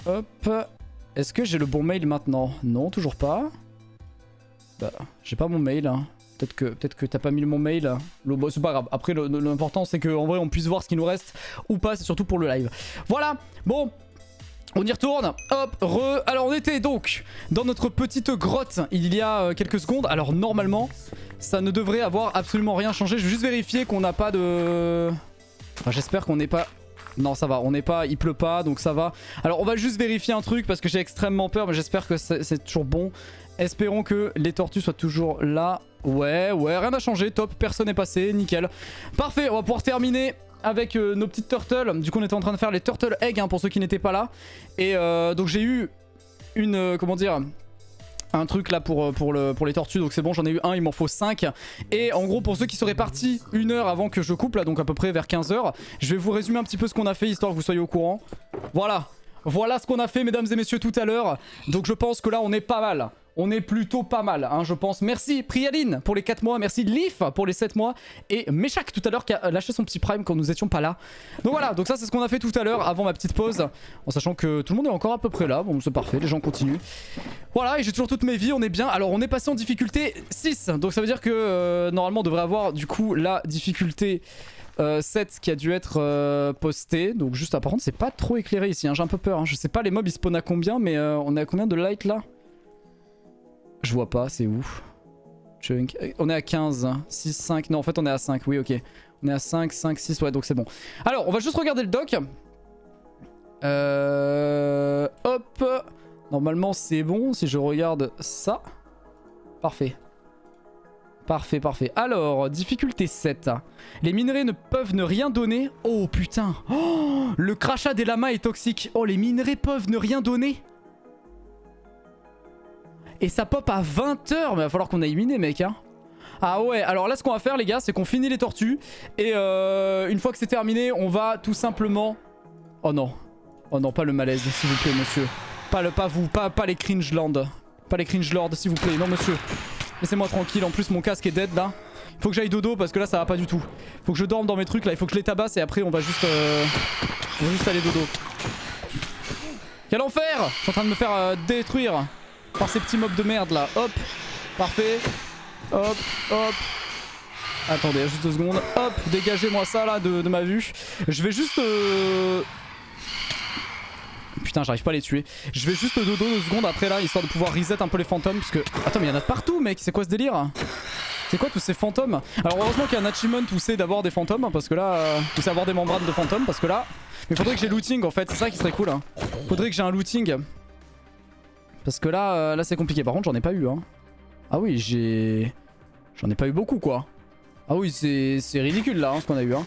Hop. Est-ce que j'ai le bon mail maintenant? Non, toujours pas. Bah, j'ai pas mon mail. Hein. Peut-être que t'as pas mis mon mail. Bon, c'est pas grave. Après, l'important, c'est qu'en vrai, on puisse voir ce qui nous reste ou pas. C'est surtout pour le live. Voilà. Bon. On y retourne. Hop. Alors, on était donc dans notre petite grotte il y a quelques secondes. Alors, normalement, ça ne devrait avoir absolument rien changé. Je vais juste vérifier qu'on n'a pas de... Enfin, j'espère qu'on n'est pas... Non, ça va, on n'est pas, il pleut pas, donc ça va. Alors, on va juste vérifier un truc parce que j'ai extrêmement peur, mais j'espère que c'est toujours bon. Espérons que les tortues soient toujours là. Ouais, rien n'a changé, top, personne n'est passé, nickel. Parfait, on va pouvoir terminer avec nos petites turtles. Du coup, on était en train de faire les turtle eggs, hein, pour ceux qui n'étaient pas là. Et donc, j'ai eu une, comment dire... un truc là pour les tortues, donc c'est bon, j'en ai eu un, il m'en faut 5. Et en gros, pour ceux qui seraient partis 1 heure avant que je coupe là, donc à peu près vers 15 h, je vais vous résumer un petit peu ce qu'on a fait histoire que vous soyez au courant. Voilà ce qu'on a fait, mesdames et messieurs, tout à l'heure. Donc je pense que là on est pas mal. On est plutôt pas mal, hein, je pense. Merci Prialine pour les 4 mois. Merci Leaf pour les 7 mois. Et Meshak tout à l'heure qui a lâché son petit prime quand nous étions pas là. Donc voilà, donc ça c'est ce qu'on a fait tout à l'heure avant ma petite pause. En sachant que tout le monde est encore à peu près là. Bon, c'est parfait, les gens continuent. Voilà, et j'ai toujours toutes mes vies, on est bien. Alors on est passé en difficulté 6. Donc ça veut dire que normalement on devrait avoir du coup la difficulté 7 qui a dû être postée. Donc juste, par contre c'est pas trop éclairé ici, hein, j'ai un peu peur. Hein. Je sais pas les mobs ils spawnent à combien, mais on est à combien de light là? Je vois pas, c'est où? Chunk. On est à 15, 6, 5. Non, en fait, on est à 5. Oui, ok. On est à 5, 5, 6. Ouais, donc c'est bon. Alors, on va juste regarder le doc. Hop. Normalement, c'est bon si je regarde ça. Parfait. Parfait. Alors, difficulté 7. Les minerais ne peuvent ne rien donner. Oh, putain. Oh, le crachat des lamas est toxique. Oh, les minerais peuvent ne rien donner. Et ça pop à 20 h, mais il va falloir qu'on aille miner, mec. Hein. Ah ouais, alors là, ce qu'on va faire, les gars, c'est qu'on finit les tortues. Et une fois que c'est terminé, on va tout simplement... Oh non, pas le malaise, s'il vous plaît, monsieur. Pas vous, pas les cringe-land. Pas les cringe-lords, s'il vous plaît. Non, monsieur. Laissez-moi tranquille. En plus, mon casque est dead, là. Faut que j'aille dodo, parce que là, ça va pas du tout. Faut que je dorme dans mes trucs, là. Il faut que je les tabasse, et après, on va juste aller dodo. Quel enfer! Je suis en train de me faire détruire par ces petits mobs de merde là. Hop, parfait. Hop. Attendez, juste 2 secondes. Hop, dégagez-moi ça là de ma vue. Je vais juste... Putain, j'arrive pas à les tuer. Je vais juste dodo 2 secondes après là, histoire de pouvoir reset un peu les fantômes. Parce que... Attends, mais il y en a de partout, mec. C'est quoi ce délire? C'est quoi tous ces fantômes? Alors heureusement qu'il y a un achievement où c'est d'avoir des fantômes. Parce que là... où c'est avoir des membranes de fantômes. Parce que là... Mais faudrait que j'ai looting en fait. C'est ça qui serait cool. Hein. Faudrait que j'ai un looting. Parce que là, c'est compliqué. Par contre, j'en ai pas eu. Hein. Ah oui, j'en ai pas eu beaucoup, quoi. Ah oui, c'est ridicule, là, hein, ce qu'on a eu. Hein.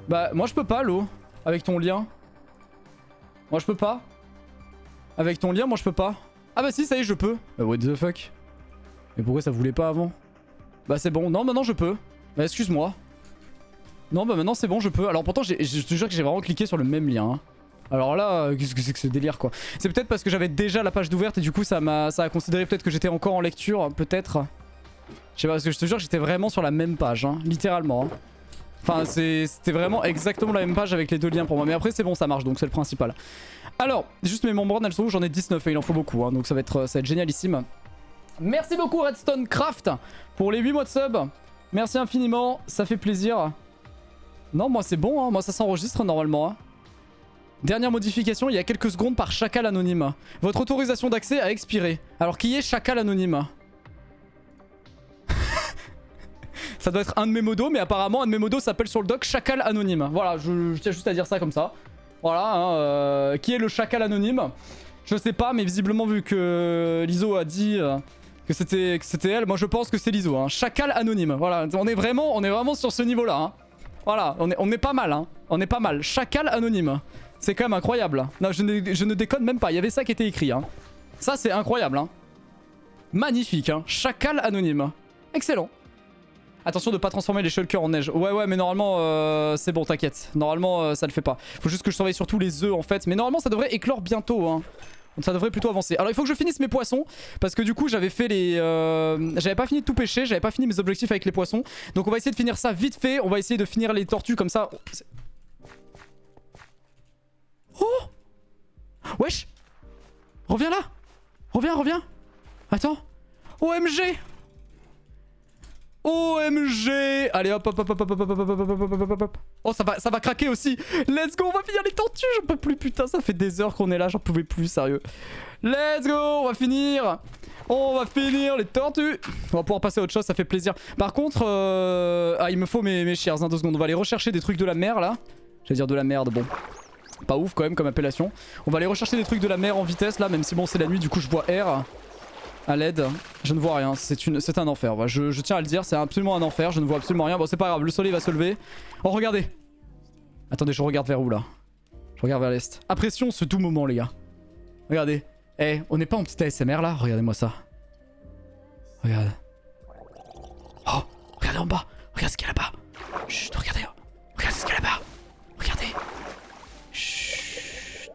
Bah, moi, je peux pas, l'eau. Avec ton lien. Moi, je peux pas. Avec ton lien, moi, je peux pas. Ah bah si, ça y est, je peux. What the fuck? Mais pourquoi ça voulait pas avant? Bah, c'est bon. Non, maintenant, je peux. Bah, excuse-moi. Non, bah, maintenant, c'est bon, je peux. Alors, pourtant, je te jure que j'ai vraiment cliqué sur le même lien. Hein. Alors là, qu'est-ce que c'est que ce délire quoi? C'est peut-être parce que j'avais déjà la page d'ouverte et du coup ça a considéré peut-être que j'étais encore en lecture, peut-être. Je sais pas, parce que je te jure que j'étais vraiment sur la même page, hein, littéralement. Hein. Enfin, c'était vraiment exactement la même page avec les 2 liens pour moi. Mais après c'est bon, ça marche, donc c'est le principal. Alors, juste mes membranes, elles sont où? J'en ai 19 et il en faut beaucoup, hein, donc ça va être génialissime. Merci beaucoup Redstone Craft pour les 8 mois de sub. Merci infiniment, ça fait plaisir. Non, moi c'est bon, hein, moi ça s'enregistre normalement. Hein. Dernière modification, il y a quelques secondes par chacal anonyme. Votre autorisation d'accès a expiré. Alors qui est chacal anonyme? Ça doit être un de mes modos, mais apparemment un de mes modos s'appelle sur le doc chacal anonyme. Voilà, je tiens juste à dire ça comme ça. Voilà, hein, qui est le chacal anonyme? Je sais pas, mais visiblement vu que l'ISO a dit que c'était elle, moi je pense que c'est l'ISO. Hein. Chacal anonyme, voilà, on est vraiment sur ce niveau-là. Hein. Voilà, on est pas mal, hein. On est pas mal. Chacal anonyme. C'est quand même incroyable. Non, je ne déconne même pas. Il y avait ça qui était écrit. Hein. Ça, c'est incroyable. Hein. Magnifique. Hein. Chacal anonyme. Excellent. Attention de pas transformer les shulkers en neige. Ouais, mais normalement, c'est bon, t'inquiète. Normalement, ça le fait pas. Faut juste que je surveille surtout les œufs, en fait. Mais normalement, ça devrait éclore bientôt. Hein. Donc ça devrait plutôt avancer. Alors, il faut que je finisse mes poissons. Parce que du coup, j'avais fait les... j'avais pas fini de tout pêcher. J'avais pas fini mes objectifs avec les poissons. Donc, on va essayer de finir ça vite fait. On va essayer de finir les tortues comme ça. Wesh. Reviens là. Reviens. Attends. OMG. OMG. Allez hop. Oh ça va craquer aussi. Let's go, on va finir les tortues. J'en peux plus, putain, ça fait des heures qu'on est là, j'en pouvais plus, sérieux. Let's go, on va finir. On va finir les tortues. On va pouvoir passer à autre chose, ça fait plaisir. Par contre, il me faut mes chairs, 2 secondes. On va aller rechercher des trucs de la mer là. J'allais dire de la merde, bon. Pas ouf quand même comme appellation. On va aller rechercher des trucs de la mer en vitesse là, même si bon c'est la nuit, du coup je vois R. À l'aide, je ne vois rien, c'est un enfer. Voilà, je tiens à le dire, c'est absolument un enfer, je ne vois absolument rien. Bon c'est pas grave, le soleil va se lever. Oh regardez. Attendez, je regarde vers où là? Je regarde vers l'est. Apprécions ce doux moment les gars. Regardez. Eh, on n'est pas en petit ASMR là? Regardez-moi ça. Regarde. Oh, regardez en bas. Regarde ce qu'il y a là-bas. Chut, regardez. Regardez ce qu'il y a là-bas. Regardez. Chut.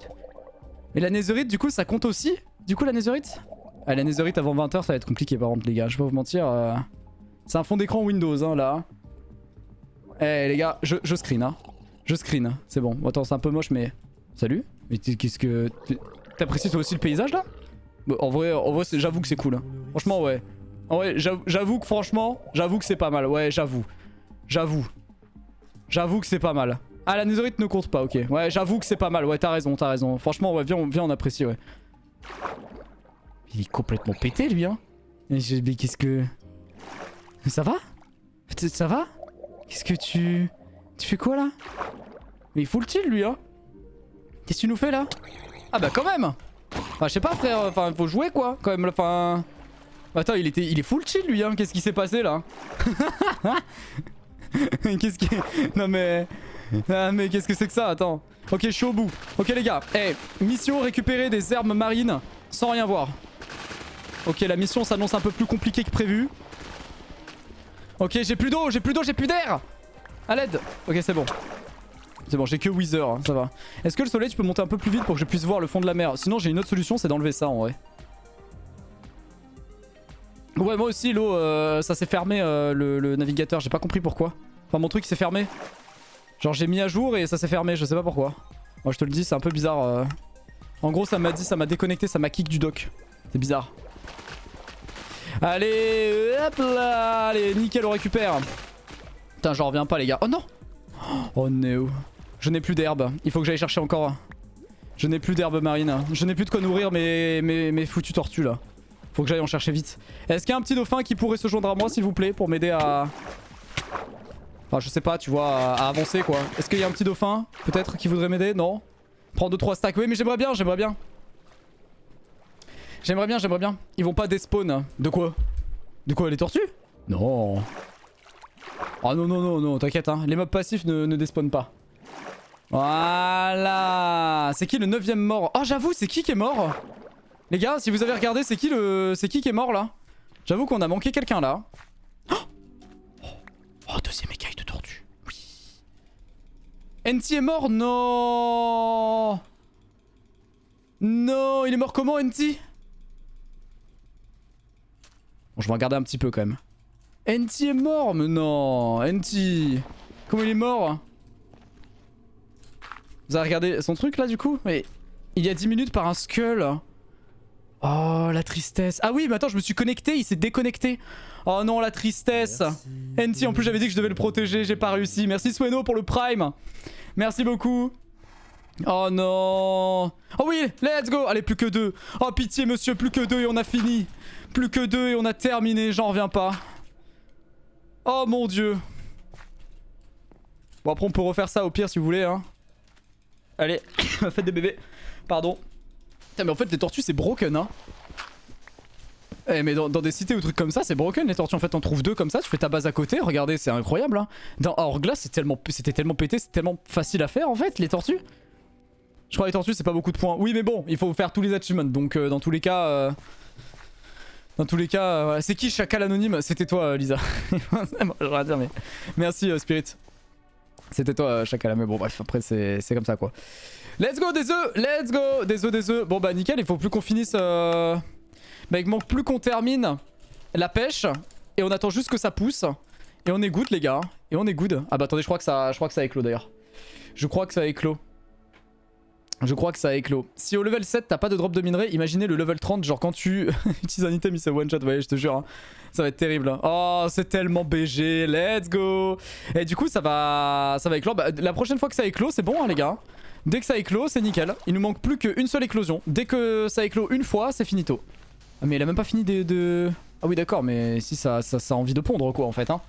Mais la netherite du coup ça compte aussi? Du coup la netherite? Ah, la netherite avant 20h ça va être compliqué par contre les gars, je vais pas vous mentir. C'est un fond d'écran Windows hein là. Eh les gars, je screen hein. Je screen, c'est bon. Bon, attends c'est un peu moche mais... Salut. Mais qu'est-ce que... T'apprécies toi aussi le paysage là? Bon, en vrai j'avoue que c'est cool. Hein. Franchement ouais. En vrai j'avoue que franchement, j'avoue que c'est pas mal. Ouais j'avoue. J'avoue que c'est pas mal. Ah la netherite ne compte pas, ok. Ouais j'avoue que c'est pas mal, ouais t'as raison. Franchement ouais viens on apprécie ouais. Il est complètement pété lui hein. Mais qu'est-ce que... Ça va? Ça va? Qu'est-ce que tu... Tu fais quoi là? Mais il faut le chill lui hein. Qu'est-ce que tu nous fais là? Ah bah quand même. Enfin je sais pas frère, enfin faut jouer quoi quand même, enfin... Attends il est full chill lui hein, qu'est-ce qui s'est passé là? Qu'est-ce qui... Non mais... Ah mais qu'est-ce que c'est que ça? Attends. Ok je suis au bout. Ok les gars, mission récupérer des herbes marines sans rien voir. Ok la mission s'annonce un peu plus compliquée que prévu. Ok j'ai plus d'eau, j'ai plus d'air. À l'aide. Ok c'est bon. C'est bon j'ai que Wither, hein, ça va. Est-ce que le soleil tu peux monter un peu plus vite pour que je puisse voir le fond de la mer? Sinon j'ai une autre solution, c'est d'enlever ça en vrai. Ouais moi aussi l'eau ça s'est fermé le navigateur, j'ai pas compris pourquoi. Enfin mon truc s'est fermé. Genre j'ai mis à jour et ça s'est fermé, je sais pas pourquoi. Moi je te le dis c'est un peu bizarre. En gros ça m'a dit, ça m'a déconnecté, ça m'a kick du dock. C'est bizarre. Allez hop là. Allez nickel on récupère. Putain j'en reviens pas les gars. Oh non. Oh no. Je n'ai plus d'herbe, il faut que j'aille chercher encore. Je n'ai plus d'herbe marine. Je n'ai plus de quoi nourrir mes foutues tortues là. Faut que j'aille en chercher vite. Est-ce qu'il y a un petit dauphin qui pourrait se joindre à moi s'il vous plaît pour m'aider à... Enfin je sais pas tu vois à avancer quoi. Est-ce qu'il y a un petit dauphin peut-être qui voudrait m'aider? Non. Prends 2-3 stacks. Oui mais j'aimerais bien. J'aimerais bien. Ils vont pas despawn. De quoi? De quoi les tortues? Non. Oh non t'inquiète hein. Les mobs passifs ne despawnent pas. Voilà. C'est qui le 9ème mort? Oh j'avoue c'est qui est mort? Les gars si vous avez regardé c'est qui qui est mort là? J'avoue qu'on a manqué quelqu'un là. Oh deuxième écaille de tortue. Oui. NT est mort? Non. Non il est mort comment NT? Bon je vais regarder un petit peu quand même. NT est mort? Mais non NT. Comment il est mort? Vous avez regardé son truc là du coup? Mais il y a 10 minutes par un skull. Oh la tristesse. Ah oui mais attends je me suis connecté, il s'est déconnecté. Oh non la tristesse. NT en plus j'avais dit que je devais le protéger, j'ai pas réussi. Merci Sweno pour le prime. Merci beaucoup. Oh non. Oh oui let's go. Allez plus que 2. Oh pitié monsieur, plus que 2 et on a fini. Plus que 2 et on a terminé, j'en reviens pas. Oh mon dieu. Bon après on peut refaire ça au pire si vous voulez hein. Allez, faites des bébés. Pardon. Putain mais en fait les tortues c'est broken hein. Eh mais dans des cités ou trucs comme ça c'est broken les tortues. En fait t'en trouves 2 comme ça, tu fais ta base à côté. Regardez c'est incroyable hein. Dans Hourglass c'était tellement pété, c'est tellement facile à faire en fait les tortues. Je crois les tortues c'est pas beaucoup de points. Oui mais bon il faut faire tous les achievements. Donc dans tous les cas... voilà. C'est qui Chacal Anonyme? C'était toi Lisa. J'aurais à dire mais... Merci Spirit. C'était toi Chacal, mais bon bref après c'est comme ça quoi. Let's go des œufs. Let's go des œufs. Bon bah nickel il faut plus qu'on finisse... Bah il manque plus qu'on termine la pêche. Et on attend juste que ça pousse. Et on est good les gars. Et on est good. Ah bah attendez je crois que ça a éclos d'ailleurs. Je crois que ça a éclos. Je crois que ça a éclos. Si au level 7 t'as pas de drop de minerai, imaginez le level 30, genre quand tu utilises un item il se one shot, ouais je te jure, hein. Ça va être terrible. Hein. Oh c'est tellement BG, let's go. Et du coup ça va éclore. Bah, la prochaine fois que ça éclot c'est bon hein, les gars. Dès que ça éclot c'est nickel. Il nous manque plus qu'une seule éclosion. Dès que ça éclot une fois c'est finito. Ah mais il a même pas fini de... Ah oui d'accord mais si ça a envie de pondre quoi en fait hein.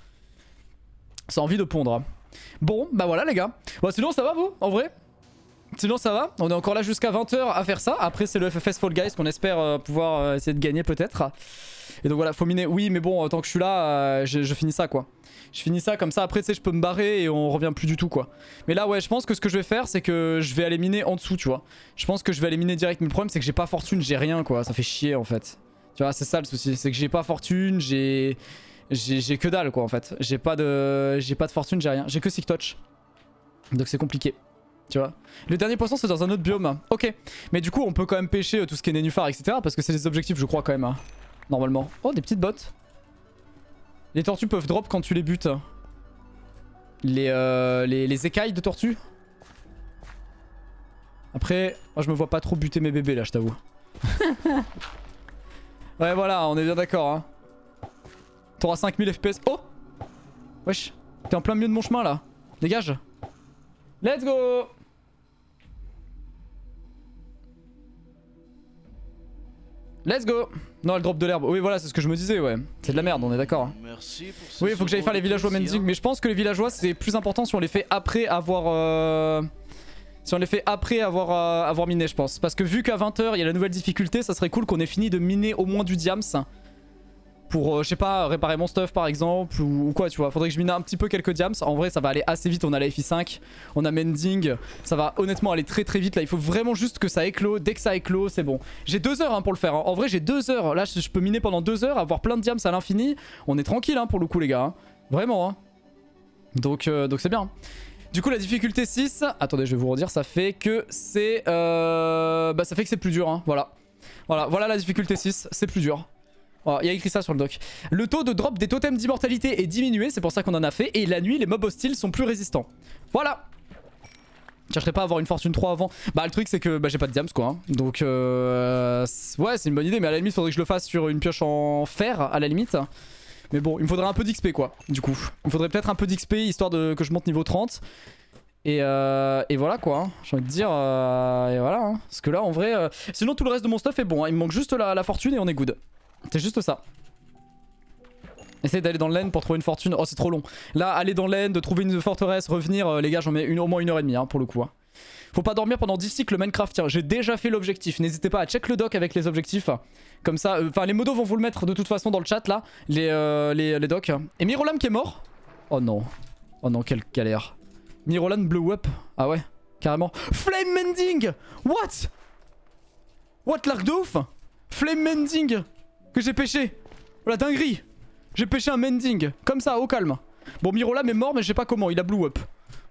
Ça a envie de pondre. Bon bah voilà les gars. Bon sinon ça va vous en vrai? Sinon ça va, on est encore là jusqu'à 20 h à faire ça. Après c'est le FFS Fall Guys qu'on espère pouvoir essayer de gagner peut-être. Et donc voilà, faut miner. Oui mais bon, tant que je suis là, je finis ça quoi. Je finis ça comme ça, après tu sais je peux me barrer et on revient plus du tout quoi. Mais là ouais, je pense que ce que je vais faire c'est que je vais aller miner en dessous tu vois. Je pense que je vais aller miner direct, mais le problème c'est que j'ai pas fortune, j'ai rien quoi. Ça fait chier en fait. Tu vois, c'est ça le souci, c'est que j'ai pas fortune, j'ai que dalle quoi en fait. J'ai pas de fortune, j'ai rien. J'ai que Sick Touch. Donc c'est compliqué. Tu vois, le dernier poisson c'est dans un autre biome. Ok, mais du coup on peut quand même pêcher tout ce qui est nénuphar etc. Parce que c'est les objectifs je crois quand même hein. Normalement. Oh des petites bottes. Les tortues peuvent drop quand tu les butes. Les écailles de tortues. Après moi je me vois pas trop buter mes bébés là je t'avoue. Ouais voilà on est bien d'accord hein. T'auras 5000 FPS. Oh wesh. T'es en plein milieu de mon chemin là. Dégage. Let's go. Let's go. Non elle drop de l'herbe. Oui voilà c'est ce que je me disais ouais. C'est de la merde on est d'accord. Merci pour ce oui il faut que j'aille faire les villageois mending. Mais je pense que les villageois c'est plus important si on les fait après avoir... Si on les fait après avoir miné je pense. Parce que vu qu'à 20 h il y a la nouvelle difficulté, ça serait cool qu'on ait fini de miner au moins du diams. Pour, je sais pas, réparer mon stuff par exemple ou quoi tu vois. Faudrait que je mine un petit peu quelques diams. En vrai ça va aller assez vite, on a la FI5, on a mending. Ça va honnêtement aller très très vite là. Il faut vraiment juste que ça éclot. Dès que ça éclot c'est bon. J'ai 2 heures hein, pour le faire hein. En vrai j'ai 2 heures. Là je peux miner pendant 2 heures, avoir plein de diams à l'infini. On est tranquille hein, pour le coup les gars hein. Vraiment hein. Donc c'est bien. Du coup la difficulté 6, attendez je vais vous redire, ça fait que c'est... Bah ça fait que c'est plus dur hein, voilà. Voilà la difficulté 6, c'est plus dur. Voilà, il y a écrit ça sur le doc. Le taux de drop des totems d'immortalité est diminué, c'est pour ça qu'on en a fait. Et la nuit les mobs hostiles sont plus résistants. Voilà. Je chercherai pas à avoir une fortune 3 avant. Bah le truc c'est que bah, j'ai pas de diams quoi hein. Donc ouais c'est une bonne idée. Mais à la limite faudrait que je le fasse sur une pioche en fer à la limite. Mais bon il me faudrait un peu d'XP quoi. Du coup il me faudrait peut-être un peu d'XP histoire que je monte niveau 30. Et voilà quoi hein. J'ai envie de dire et voilà hein. Parce que là en vrai sinon tout le reste de mon stuff est bon hein. Il me manque juste la fortune et on est good. C'est juste ça. Essayez d'aller dans l'End pour trouver une fortune. Oh c'est trop long. Là aller dans l'End, de trouver une forteresse, revenir les gars j'en mets au moins 1h30 hein, pour le coup hein. Faut pas dormir pendant 10 cycles Minecraft. Tiens j'ai déjà fait l'objectif. N'hésitez pas à check le doc avec les objectifs. Comme ça, enfin les modos vont vous le mettre de toute façon dans le chat là. Les docs. Et Mirolam qui est mort. Oh non. Oh non quelle galère. Mirolam blew up. Ah ouais carrément. Flame mending. What l'arc de ouf. Flame mending que j'ai pêché. Oh la dinguerie. J'ai pêché un mending. Comme ça au calme. Bon Mirolam est mort mais je sais pas comment. Il a blew up.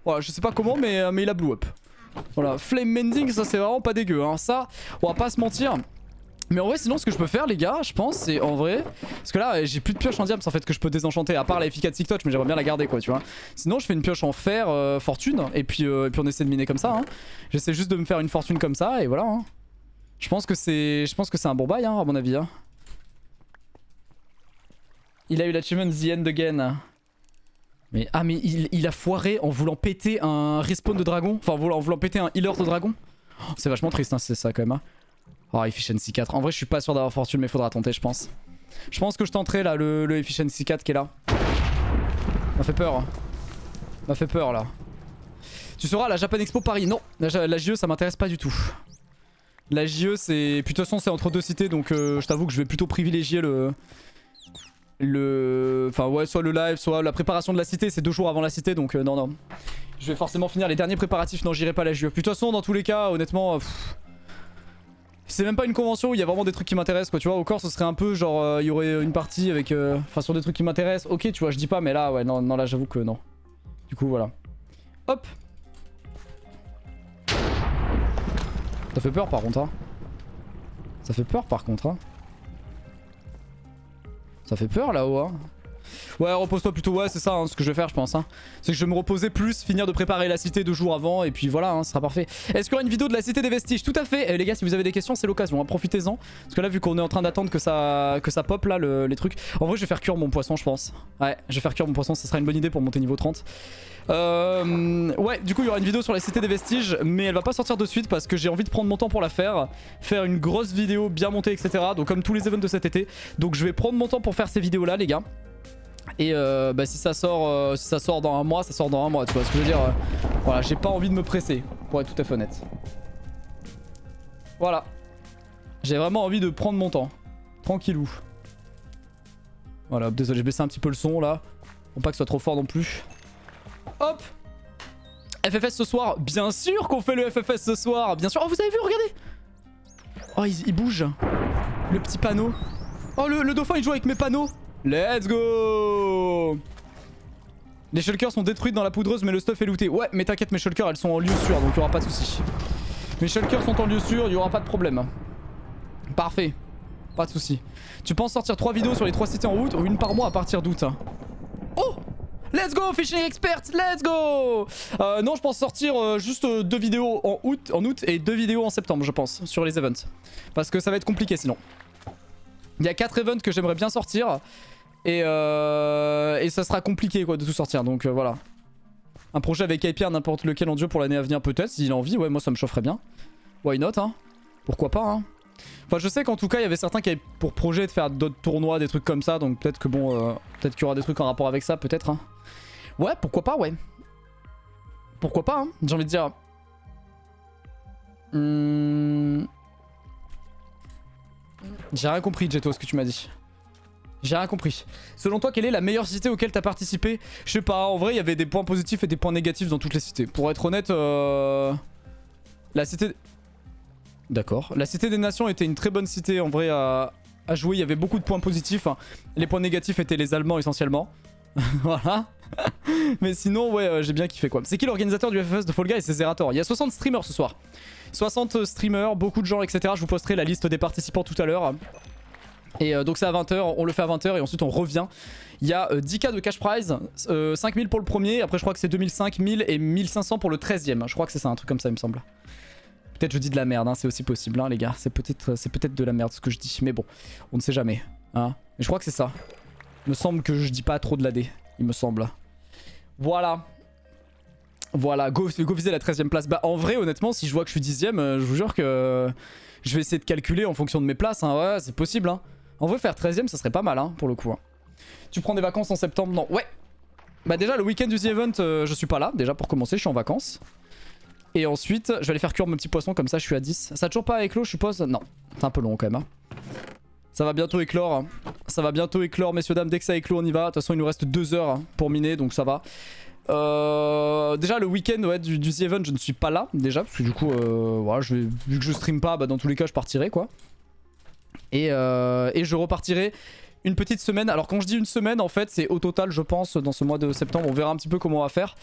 Voilà je sais pas comment mais il a blew up. Voilà flame mending ça c'est vraiment pas dégueu hein. Ça on va pas se mentir. Mais en vrai sinon ce que je peux faire les gars je pense c'est en vrai. Parce que là j'ai plus de pioche en diams en fait que je peux désenchanter. À part la FI4 Sick Touch mais j'aimerais bien la garder quoi tu vois. Sinon je fais une pioche en fer fortune. Et puis on essaie de miner comme ça hein. J'essaie juste de me faire une fortune comme ça et voilà hein. Je pense que c'est un bon bail hein, à mon avis hein. Il a eu l'achievement The End Again. Mais ah mais il a foiré en voulant péter un respawn de dragon. Enfin en voulant péter un healer de dragon. Oh, c'est vachement triste hein, c'est ça quand même hein. Oh Efficiency 4. En vrai je suis pas sûr d'avoir fortune mais faudra tenter je pense. Je pense que je tenterai là le Efficiency 4 qui est là. M'a fait peur. M'a fait peur là. Tu seras à la Japan Expo Paris. Non la JE ça m'intéresse pas du tout. La JE c'est... Puis de toute façon c'est entre deux cités donc je t'avoue que je vais plutôt privilégier enfin ouais soit le live soit la préparation de la cité. C'est 2 jours avant la cité donc non. Je vais forcément finir les derniers préparatifs. Non j'irai pas à la JE. Puis de toute façon dans tous les cas honnêtement c'est même pas une convention où il y a vraiment des trucs qui m'intéressent quoi tu vois. Au corps ce serait un peu genre il y aurait une partie avec enfin sur des trucs qui m'intéressent. Ok tu vois je dis pas mais là ouais non là j'avoue que non. Du coup voilà. Hop. Ça fait peur par contre hein. Ça fait peur par contre hein. Ça fait peur là-haut hein. Ouais, repose-toi plutôt, ouais, c'est ça hein, ce que je vais faire, je pense. Hein. C'est que je vais me reposer plus, finir de préparer la cité 2 jours avant, et puis voilà, hein, ce sera parfait. Est-ce qu'il y aura une vidéo de la cité des vestiges? Tout à fait. Les gars, si vous avez des questions, c'est l'occasion, hein, profitez-en. Parce que là, vu qu'on est en train d'attendre que ça pop, là, les trucs. En vrai, je vais faire cuire mon poisson, je pense. Ouais, je vais faire cuire mon poisson, ça sera une bonne idée pour monter niveau 30. Ouais, du coup, il y aura une vidéo sur la cité des vestiges, mais elle va pas sortir de suite parce que j'ai envie de prendre mon temps pour la faire. Faire une grosse vidéo bien montée, etc. Donc, comme tous les events de cet été. Donc, je vais prendre mon temps pour faire ces vidéos-là, les gars. Et bah, si ça sort dans un mois, ça sort dans un mois, tu vois ce que je veux dire. Voilà, j'ai pas envie de me presser, pour être tout à fait honnête. Voilà. J'ai vraiment envie de prendre mon temps. Tranquillou. Voilà, désolé, j'ai baissé un petit peu le son là. Pour pas que ce soit trop fort non plus. Hop. FFS ce soir. Bien sûr qu'on fait le FFS ce soir. Bien sûr. Oh, vous avez vu, regardez. Oh, il bouge. Le petit panneau. Oh, le dauphin, il joue avec mes panneaux. Let's go. Les shulkers sont détruites dans la poudreuse, mais le stuff est looté. Ouais, mais t'inquiète, mes shulkers, elles sont en lieu sûr, donc il y aura pas de soucis. Mes shulkers sont en lieu sûr, il y aura pas de problème. Parfait. Pas de soucis. Tu penses sortir 3 vidéos sur les 3 cités en août ou une par mois à partir d'août? Oh! Let's go, fishing expert, let's go. Non, je pense sortir juste 2 vidéos en août et 2 vidéos en septembre, je pense, sur les events. Parce que ça va être compliqué sinon. Il y a 4 events que j'aimerais bien sortir. Et ça sera compliqué quoi de tout sortir, donc voilà. Un projet avec Hyper, n'importe lequel en duo pour l'année à venir peut-être, s'il a envie, ouais moi ça me chaufferait bien. Why not hein? Pourquoi pas hein? Enfin je sais qu'en tout cas il y avait certains qui avaient pour projet de faire d'autres tournois, des trucs comme ça, donc peut-être que bon, peut-être qu'il y aura des trucs en rapport avec ça, peut-être hein. Ouais, pourquoi pas, ouais. Pourquoi pas hein, j'ai envie de dire. J'ai rien compris Jetto, ce que tu m'as dit. J'ai rien compris. Selon toi, quelle est la meilleure cité auquel t'as participé? Je sais pas, en vrai, il y avait des points positifs et des points négatifs dans toutes les cités. Pour être honnête, la cité... D'accord. La cité des nations était une très bonne cité en vrai à jouer. Il y avait beaucoup de points positifs. Les points négatifs étaient les Allemands essentiellement. Voilà. Mais sinon, ouais, j'ai bien kiffé quoi. C'est qui l'organisateur du FFS de Fall Guys? C'est Zerator. Il y a 60 streamers ce soir. 60 streamers, beaucoup de gens, etc. Je vous posterai la liste des participants tout à l'heure. Et donc c'est à 20h, on le fait à 20h et ensuite on revient. Il y a 10k de cash prize, 5000 pour le premier, après je crois que c'est 2005, 1000 et 1500 pour le 13ème. Je crois que c'est ça, un truc comme ça il me semble. Peut-être je dis de la merde, hein, c'est aussi possible hein, les gars. C'est peut-être de la merde ce que je dis, mais bon, on ne sait jamais. Hein. Mais je crois que c'est ça. Il me semble que je dis pas trop de la D, il me semble. Voilà. Voilà, go viser la 13ème place. Bah en vrai honnêtement si je vois que je suis 10ème, je vous jure que je vais essayer de calculer en fonction de mes places. Hein. Ouais c'est possible hein. En vrai faire 13ème ça serait pas mal hein, pour le coup. Hein. Tu prends des vacances en septembre? Non. Ouais. Bah déjà le week-end du The Event je suis pas là. Déjà pour commencer je suis en vacances. Et ensuite je vais aller faire cuire mon petit poisson comme ça je suis à 10. Ça a toujours pas éclos je suppose? Non. C'est un peu long quand même. Hein. Ça va bientôt éclore. Hein. Ça va bientôt éclore messieurs dames. Dès que ça éclore on y va. De toute façon il nous reste 2 heures hein, pour miner donc ça va. Déjà le week-end ouais, du The Event je ne suis pas là déjà. Parce que du coup voilà, vu que je stream pas bah, dans tous les cas je partirai quoi. Et je repartirai une petite semaine. Alors quand je dis une semaine en fait c'est au total je pense dans ce mois de septembre. On verra un petit peu comment on va faire.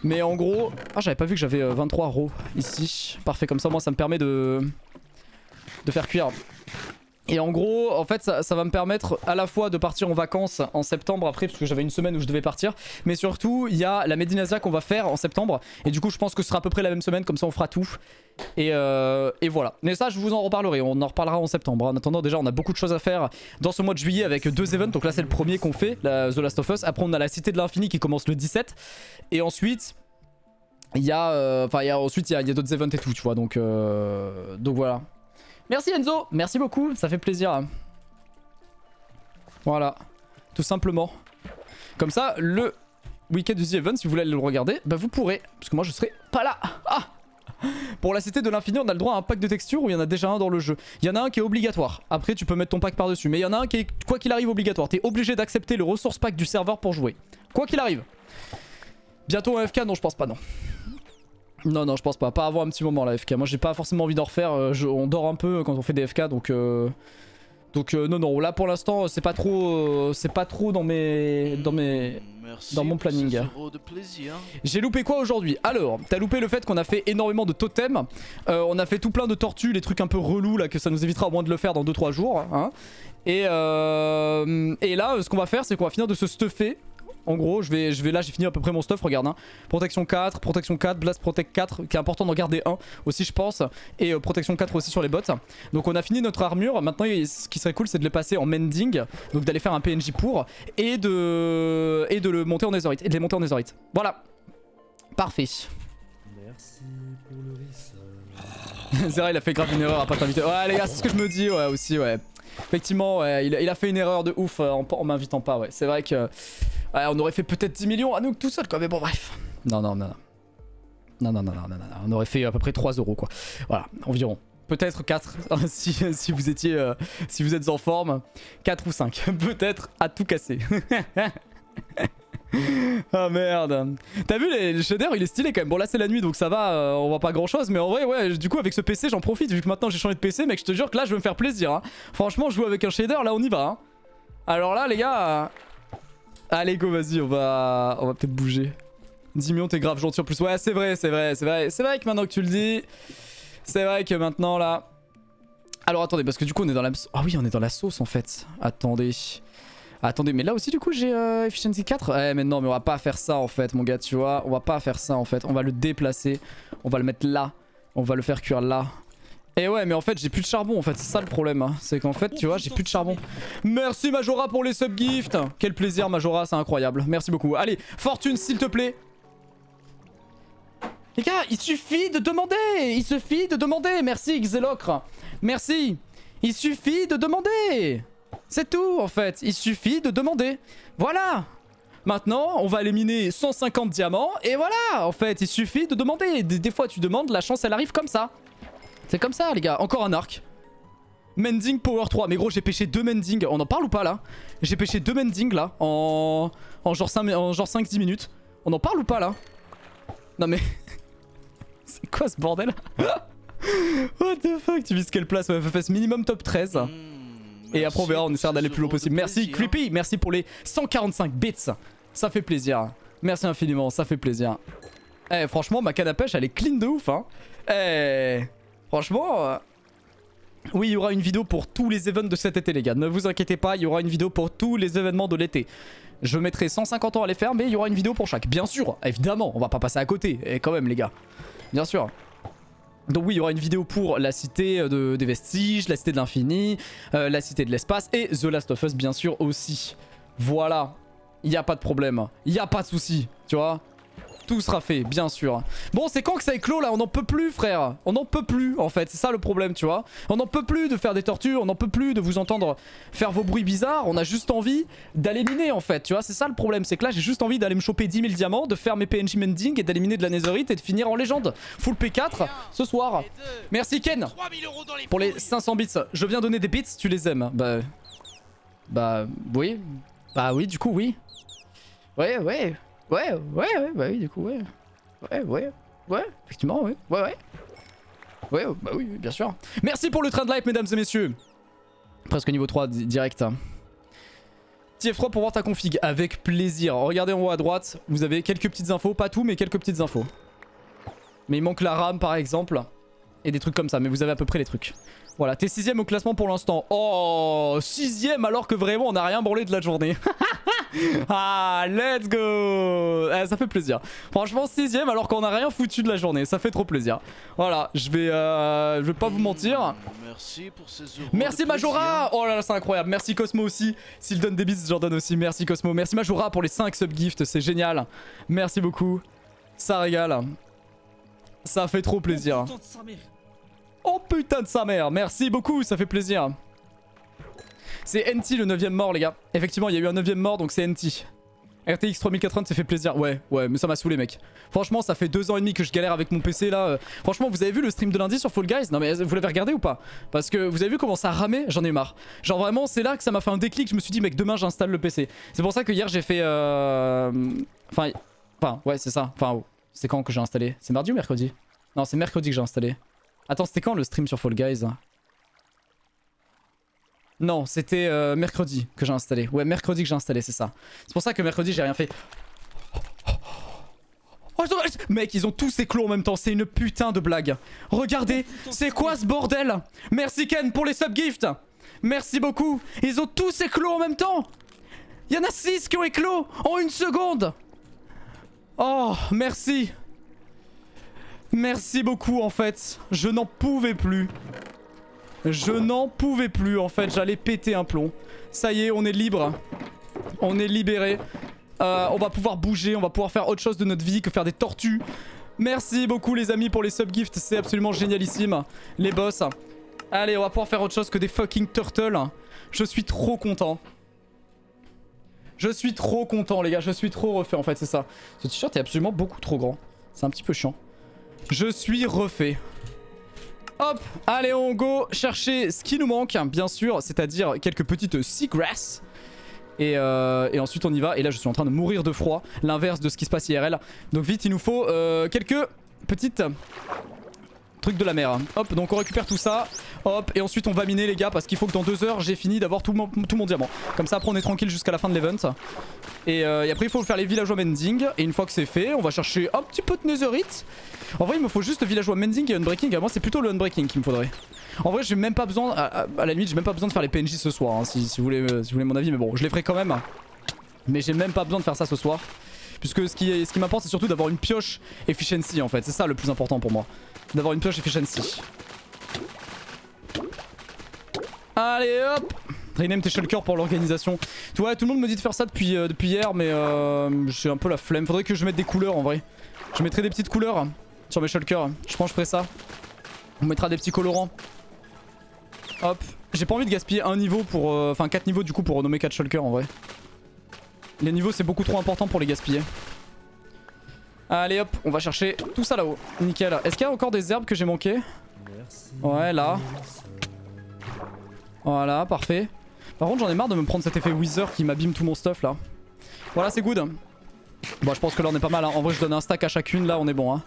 Mais en gros... Ah j'avais pas vu que j'avais 23 euros ici. Parfait comme ça moi ça me permet de faire cuire. Et en gros en fait ça va me permettre à la fois de partir en vacances en septembre après. Parce que j'avais une semaine où je devais partir. Mais surtout il y a la Medinasia qu'on va faire en septembre. Et du coup je pense que ce sera à peu près la même semaine. Comme ça on fera tout. Et voilà. Mais ça je vous en reparlerai. On en reparlera en septembre. En attendant déjà on a beaucoup de choses à faire dans ce mois de juillet avec 2 events. Donc là c'est le premier qu'on fait, The Last of Us. Après on a la Cité de l'Infini qui commence le 17. Et ensuite il y a d'autres events et tout tu vois. Donc voilà. Merci Enzo, merci beaucoup, ça fait plaisir. Voilà, tout simplement. Comme ça, le week-end du The Event, si vous voulez aller le regarder, bah vous pourrez, parce que moi je serai pas là. Ah pour la cité de l'infini, on a le droit à un pack de textures où il y en a déjà un dans le jeu. Il y en a un qui est obligatoire, après tu peux mettre ton pack par-dessus. Mais il y en a un qui est, quoi qu'il arrive, obligatoire. T'es obligé d'accepter le resource pack du serveur pour jouer. Quoi qu'il arrive. Bientôt un FK, non je pense pas non. Non, je pense pas. Pas avant un petit moment la FK. Moi j'ai pas forcément envie d'en refaire. On dort un peu quand on fait des FK donc... Donc non non, là pour l'instant c'est pas trop dans mon planning. J'ai loupé quoi aujourd'hui? Alors, t'as loupé le fait qu'on a fait énormément de totems. On a fait tout plein de tortues, les trucs un peu relous là, que ça nous évitera au moins de le faire dans 2-3 jours. Hein. Et là, ce qu'on va faire, c'est qu'on va finir de se stuffer. En gros, j'ai fini à peu près mon stuff, regarde. Hein. Protection 4, Blast Protect 4, qui est important d'en garder un aussi, je pense. Et protection 4 aussi sur les bots. Donc on a fini notre armure. Maintenant, ce qui serait cool, c'est de le passer en mending. Donc d'aller faire un PNJ pour. Et de le monter en netherite. Et de les monter en netherite. Voilà. Parfait. Merci pour le research. C'est vrai, il a fait grave une erreur à pas t'inviter. Ouais, les gars, c'est ce que je me dis, ouais, aussi, ouais. Effectivement, ouais, il a fait une erreur de ouf en m'invitant pas, ouais. C'est vrai que... Ouais, on aurait fait peut-être 10 millions à nous tout seul quoi, mais bon bref. Non. On aurait fait à peu près 3 euros quoi. Voilà, environ. Peut-être 4 si vous êtes en forme. 4 ou 5, peut-être à tout casser. Ah merde. T'as vu le shader il est stylé quand même. Bon là c'est la nuit donc ça va, on voit pas grand chose. Mais en vrai ouais du coup avec ce PC j'en profite. Vu que maintenant j'ai changé de PC mec, je te jure que là je veux me faire plaisir hein. Franchement jouer avec un shader là on y va hein. Alors là les gars... Allez go vas-y on va peut-être bouger. 10 millions t'es grave gentil en plus. Ouais c'est vrai que maintenant que tu le dis. C'est vrai que maintenant là. Alors attendez parce que du coup on est dans la... Ah oui on est dans la sauce en fait. Attendez mais là aussi du coup j'ai Efficiency 4. Ouais mais non mais on va pas faire ça en fait mon gars tu vois. On va pas faire ça en fait. On va le déplacer. On va le mettre là. On va le faire cuire là. Et ouais mais en fait j'ai plus de charbon en fait, c'est ça le problème hein. C'est qu'en fait tu vois j'ai plus de charbon. Merci Majora pour les subgifts. Quel plaisir Majora, c'est incroyable. Merci beaucoup. Allez, fortune s'il te plaît. Les gars, il suffit de demander. Merci Xelocre. Merci. Il suffit de demander. C'est tout en fait, il suffit de demander. Voilà. Maintenant, on va éliminer 150 diamants et voilà. En fait, il suffit de demander. Des fois tu demandes, la chance elle arrive comme ça. C'est comme ça les gars, encore un arc. Mending Power 3, mais gros j'ai pêché 2 mending, on en parle ou pas là? J'ai pêché 2 mending là, en genre 5-10 minutes. On en parle ou pas là? Non mais... C'est quoi ce bordel? What the fuck? Tu vises quelle place? Ouais, FFS minimum top 13. Et après on verra, on essaiera d'aller plus loin possible. Merci Creepy, merci pour les 145 bits. Ça fait plaisir. Merci infiniment, ça fait plaisir. Eh franchement ma canne à pêche elle est clean de ouf hein. Eh... Franchement, oui, il y aura une vidéo pour tous les events de cet été, les gars. Ne vous inquiétez pas, il y aura une vidéo pour tous les événements de l'été. Je mettrai 150 ans à les faire, mais il y aura une vidéo pour chaque. Bien sûr, évidemment, on va pas passer à côté. Et quand même, les gars. Bien sûr. Donc oui, il y aura une vidéo pour la cité des vestiges, la cité de l'infini, la cité de l'espace et The Last of Us, bien sûr, aussi. Voilà. Il n'y a pas de problème. Il n'y a pas de souci, tu vois. Tout sera fait, bien sûr. Bon, c'est quand que ça éclot là? On n'en peut plus, frère. On n'en peut plus, en fait. C'est ça le problème, tu vois. On n'en peut plus de faire des tortures. On n'en peut plus de vous entendre faire vos bruits bizarres. On a juste envie d'aller miner, en fait. Tu vois, c'est ça le problème. C'est que là, j'ai juste envie d'aller me choper 10 000 diamants, de faire mes PNJ mending et d'éliminer de la netherite et de finir en légende. Full P4 ce soir. Merci Ken pour les 500 bits. Je viens donner des bits, tu les aimes. Bah, oui. Bah oui, du coup, oui. Ouais, bah oui, du coup, ouais, effectivement, ouais, bah oui, bien sûr. Merci pour le train de life, mesdames et messieurs. Presque niveau 3 direct. TF3 pour voir ta config, avec plaisir. Regardez en haut à droite, vous avez quelques petites infos, pas tout, mais quelques petites infos. Mais il manque la RAM, par exemple, et des trucs comme ça, mais vous avez à peu près les trucs. Voilà, t'es 6ème au classement pour l'instant. Oh, 6ème alors que vraiment on n'a rien branlé de la journée. Ah, let's go. Ça fait plaisir. Franchement, 6ème alors qu'on n'a rien foutu de la journée. Ça fait trop plaisir. Voilà, je vais pas vous mentir. Merci pour ces euros. Merci Majora. Oh là là, c'est incroyable. Merci Cosmo aussi. S'il donne des bits, j'en donne aussi. Merci Cosmo. Merci Majora pour les 5 subgifts. C'est génial. Merci beaucoup. Ça régale. Ça fait trop plaisir. Oh putain de sa mère. Merci beaucoup, ça fait plaisir. C'est NT le 9ème mort les gars. Effectivement il y a eu un 9ème mort donc c'est NT. RTX 3080 ça fait plaisir. Ouais mais ça m'a saoulé mec. Franchement ça fait 2 ans et demi que je galère avec mon PC là. Franchement vous avez vu le stream de lundi sur Fall Guys? Non mais vous l'avez regardé ou pas? Parce que vous avez vu comment ça ramait? J'en ai eu marre. Genre vraiment c'est là que ça m'a fait un déclic. Je me suis dit mec demain j'installe le PC. C'est pour ça que hier j'ai fait Enfin ouais c'est ça. Enfin c'est quand que j'ai installé? C'est mardi ou mercredi? Non c'est mercredi que j'ai installé. Attends c'était quand le stream sur Fall Guys? Non, c'était mercredi que j'ai installé. Ouais, mercredi que j'ai installé, c'est ça. C'est pour ça que mercredi, j'ai rien fait. Oh, mec, ils ont tous éclos en même temps. C'est une putain de blague. Regardez, c'est quoi ce bordel? Merci Ken pour les subgifts. Merci beaucoup. Ils ont tous éclos en même temps. Il y en a 6 qui ont éclos en 1 seconde. Oh, merci. Merci beaucoup en fait. Je n'en pouvais plus. Je n'en pouvais plus en fait. J'allais péter un plomb. Ça y est, on est libre. On est libéré. On va pouvoir bouger. On va pouvoir faire autre chose de notre vie que faire des tortues. Merci beaucoup les amis pour les subgifts. C'est absolument génialissime. Les boss. Allez, on va pouvoir faire autre chose que des fucking turtles. Je suis trop content. Je suis trop content les gars. Je suis trop refait en fait, c'est ça. Ce t-shirt est absolument beaucoup trop grand. C'est un petit peu chiant. Je suis refait. Hop, allez on go chercher ce qui nous manque, bien sûr, c'est-à-dire quelques petites seagrass. Et ensuite on y va. Et là je suis en train de mourir de froid, l'inverse de ce qui se passe IRL. Donc vite il nous faut quelques petites trucs de la mer. Hop, donc on récupère tout ça. Hop, et ensuite on va miner les gars parce qu'il faut que dans 2 heures j'ai fini d'avoir tout mon diamant. Comme ça après on est tranquille jusqu'à la fin de l'event. Et après il faut faire les villageois mending. Et une fois que c'est fait, on va chercher un petit peu de netherite. En vrai il me faut juste villageois mending et unbreaking. À moi c'est plutôt le unbreaking qu'il me faudrait. En vrai j'ai même pas besoin, à la limite j'ai même pas besoin de faire les PNJ ce soir hein, si vous voulez mon avis. Mais bon je les ferai quand même. Mais j'ai même pas besoin de faire ça ce soir. Puisque ce qui m'importe c'est surtout d'avoir une pioche efficiency en fait. C'est ça le plus important pour moi. D'avoir une pioche efficiency. Allez hop. Rename tes shulkers pour l'organisation. Ouais, tout le monde me dit de faire ça depuis hier, mais j'ai un peu la flemme. Faudrait que je mette des couleurs en vrai. Je mettrai des petites couleurs sur mes shulkers. Je pense que je ferai ça. On mettra des petits colorants. Hop. J'ai pas envie de gaspiller un niveau pour... Enfin 4 niveaux du coup pour renommer 4 shulkers en vrai. Les niveaux c'est beaucoup trop important pour les gaspiller. Allez hop, on va chercher tout ça là-haut. Nickel. Est-ce qu'il y a encore des herbes que j'ai manqué? Ouais, là. Voilà, parfait. Par contre, j'en ai marre de me prendre cet effet Wither qui m'abîme tout mon stuff là. Voilà, c'est good. Bon, je pense que là on est pas mal. Hein. En vrai, je donne un stack à chacune. Là, on est bon. Hein.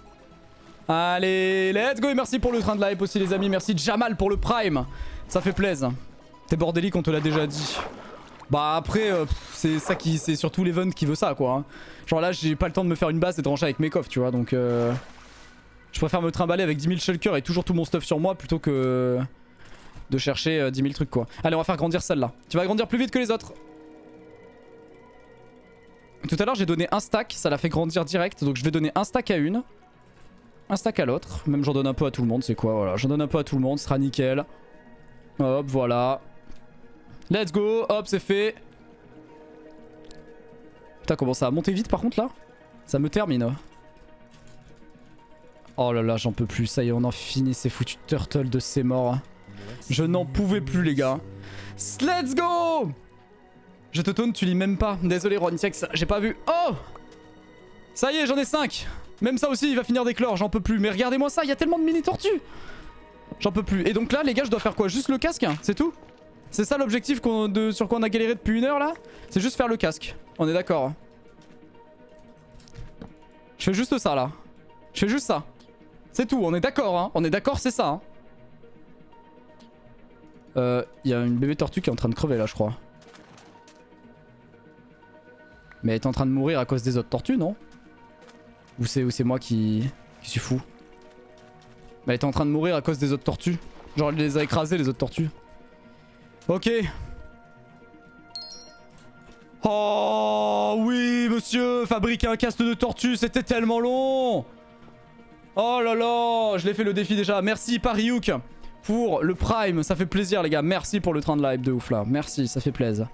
Allez, let's go. Et merci pour le train de live aussi, les amis. Merci Jamal pour le prime. Ça fait plaisir. T'es bordélique, on te l'a déjà dit. Bah après, c'est ça qui, c'est surtout l'event qui veut ça quoi. Hein. Genre là, j'ai pas le temps de me faire une base et de ranger avec mes coffres, tu vois. Donc, je préfère me trimballer avec 10 000 shulkers et toujours tout mon stuff sur moi plutôt que de chercher 10 000 trucs quoi. Allez, on va faire grandir celle-là. Tu vas grandir plus vite que les autres. Tout à l'heure, j'ai donné un stack, ça l'a fait grandir direct. Donc je vais donner un stack à une, un stack à l'autre. Même j'en donne un peu à tout le monde, c'est quoi, voilà. J'en donne un peu à tout le monde, ce sera nickel. Hop, voilà. Let's go, hop, c'est fait. Putain, comment ça a monté vite par contre là? Ça me termine. Oh là là, j'en peux plus. Ça y est, on en finit ces foutus turtles de ces morts. Je n'en pouvais plus, les gars. Let's go! Je te tourne, tu lis même pas. Désolé, Rontex, j'ai pas vu. Oh! Ça y est, j'en ai 5. Même ça aussi, il va finir d'éclore, j'en peux plus. Mais regardez-moi ça, il y a tellement de mini-tortues. J'en peux plus. Et donc là, les gars, je dois faire quoi? Juste le casque, hein, c'est tout? C'est ça l'objectif sur quoi on a galéré depuis 1 heure, là? C'est juste faire le casque. On est d'accord. Je fais juste ça, là. Je fais juste ça. C'est tout, on est d'accord, hein. On est d'accord, c'est ça, hein. Y a une bébé tortue qui est en train de crever, là, je crois. Mais elle est en train de mourir à cause des autres tortues, non? Ou c'est moi qui suis fou? Mais elle était en train de mourir à cause des autres tortues. Genre elle les a écrasées les autres tortues. Ok. Oh oui monsieur, fabriquer un casque de tortue, c'était tellement long. Oh là là, je l'ai fait le défi déjà. Merci Pariuk pour le prime, ça fait plaisir les gars. Merci pour le train de live de ouf là. Merci, ça fait plaisir.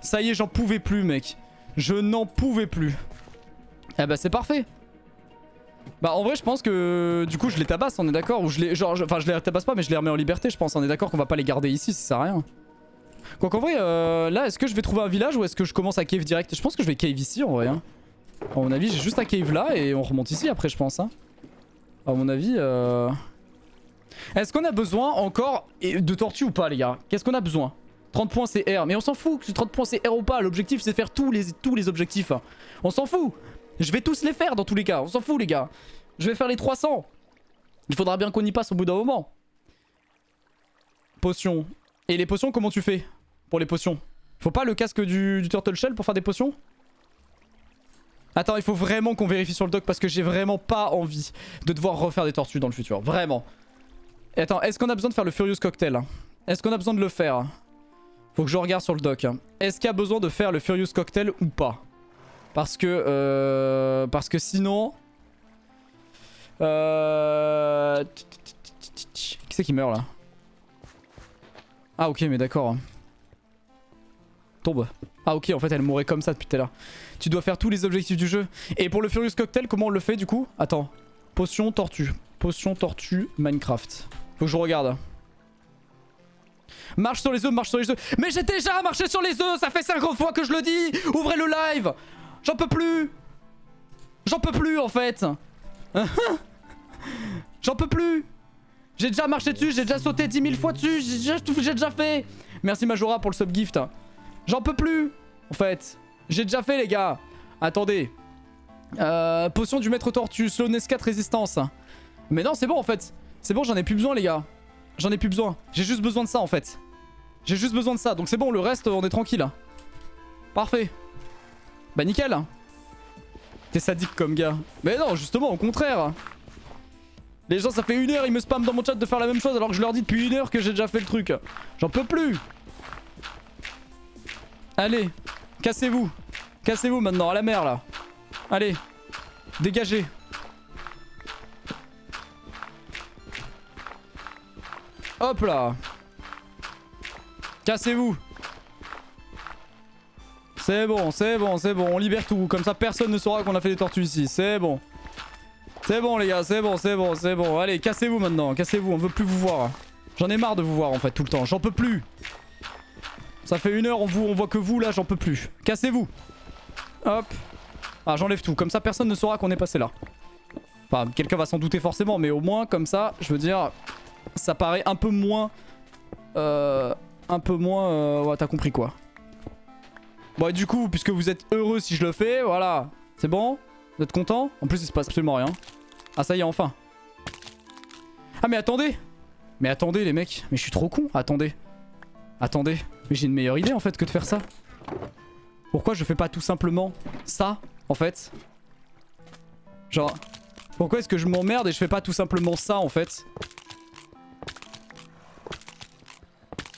Ça y est, j'en pouvais plus mec. Je n'en pouvais plus. Eh bah c'est parfait. Bah en vrai je pense que du coup je les tabasse, on est d'accord. Ou je les, genre, enfin je les tabasse pas mais je les remets en liberté je pense. On est d'accord qu'on va pas les garder ici, ça sert à rien. Quoi qu'en vrai là est-ce que je vais trouver un village ou est-ce que je commence à cave direct? Je pense que je vais cave ici en vrai. Hein. À mon avis j'ai juste un cave là et on remonte ici après je pense. Hein. À mon avis est-ce qu'on a besoin encore de tortues ou pas les gars? Qu'est-ce qu'on a besoin? 30 points c'est R, mais on s'en fout que 30 points c'est R ou pas, l'objectif c'est de faire tous les objectifs. On s'en fout. Je vais tous les faire dans tous les cas, on s'en fout les gars. Je vais faire les 300. Il faudra bien qu'on y passe au bout d'un moment. Potions. Et les potions comment tu fais? pour les potions. Faut pas le casque du Turtle Shell pour faire des potions? Attends, il faut vraiment qu'on vérifie sur le dock parce que j'ai vraiment pas envie de devoir refaire des tortues dans le futur. Vraiment. Et attends, est-ce qu'on a besoin de faire le Furious Cocktail? Est-ce qu'on a besoin de le faire? Faut que je regarde sur le dock. Est-ce qu'il y a besoin de faire le Furious Cocktail ou pas? Parce que sinon... Qui c'est qui meurt là? Ah ok, mais d'accord. Tombe. Ah ok, en fait elle mourait comme ça depuis tout à l'heure. Tu dois faire tous les objectifs du jeu. Et pour le Furious Cocktail, comment on le fait du coup? Attends. Potion tortue. Potion tortue Minecraft. Faut que je regarde. Marche sur les œufs, marche sur les œufs. Mais j'ai déjà marché sur les œufs, ça fait 50 fois que je le dis. Ouvrez le live. J'en peux plus. J'en peux plus en fait. J'en peux plus. J'ai déjà marché dessus, j'ai déjà sauté 10 000 fois dessus, j'ai déjà fait. Merci Majora pour le subgift. J'en peux plus en fait. J'ai déjà fait les gars. Attendez. Potion du maître tortue, slowness 4 résistance. Mais non c'est bon en fait. C'est bon, j'en ai plus besoin les gars. J'en ai plus besoin. J'ai juste besoin de ça en fait. J'ai juste besoin de ça. Donc c'est bon, le reste on est tranquille. Parfait. Bah nickel. T'es sadique comme gars. Mais non, justement, au contraire. Les gens, ça fait 1 heure, ils me spamment dans mon chat de faire la même chose alors que je leur dis depuis 1 heure que j'ai déjà fait le truc. J'en peux plus. Allez, cassez-vous. Cassez-vous maintenant, à la mer là. Allez, dégagez. Hop là. Cassez-vous. C'est bon, c'est bon, c'est bon, on libère tout. Comme ça personne ne saura qu'on a fait des tortues ici, c'est bon. C'est bon les gars, c'est bon, c'est bon, c'est bon. Allez, cassez-vous maintenant, cassez-vous, on veut plus vous voir. J'en ai marre de vous voir en fait tout le temps, j'en peux plus. Ça fait 1 heure, on voit que vous là, j'en peux plus. Cassez-vous. Hop. Ah, j'enlève tout, comme ça personne ne saura qu'on est passé là. Enfin, quelqu'un va s'en douter forcément, mais au moins comme ça, je veux dire, ça paraît un peu moins... ouais, t'as compris quoi. Bon et du coup, puisque vous êtes heureux si je le fais, voilà. C'est bon? Vous êtes content? En plus il se passe absolument rien. Ah ça y est, enfin. Ah mais attendez! Mais attendez les mecs, mais je suis trop con, attendez. Attendez, mais j'ai une meilleure idée en fait que de faire ça. Pourquoi je fais pas tout simplement ça, en fait? Genre, pourquoi est-ce que je m'emmerde et je fais pas tout simplement ça en fait?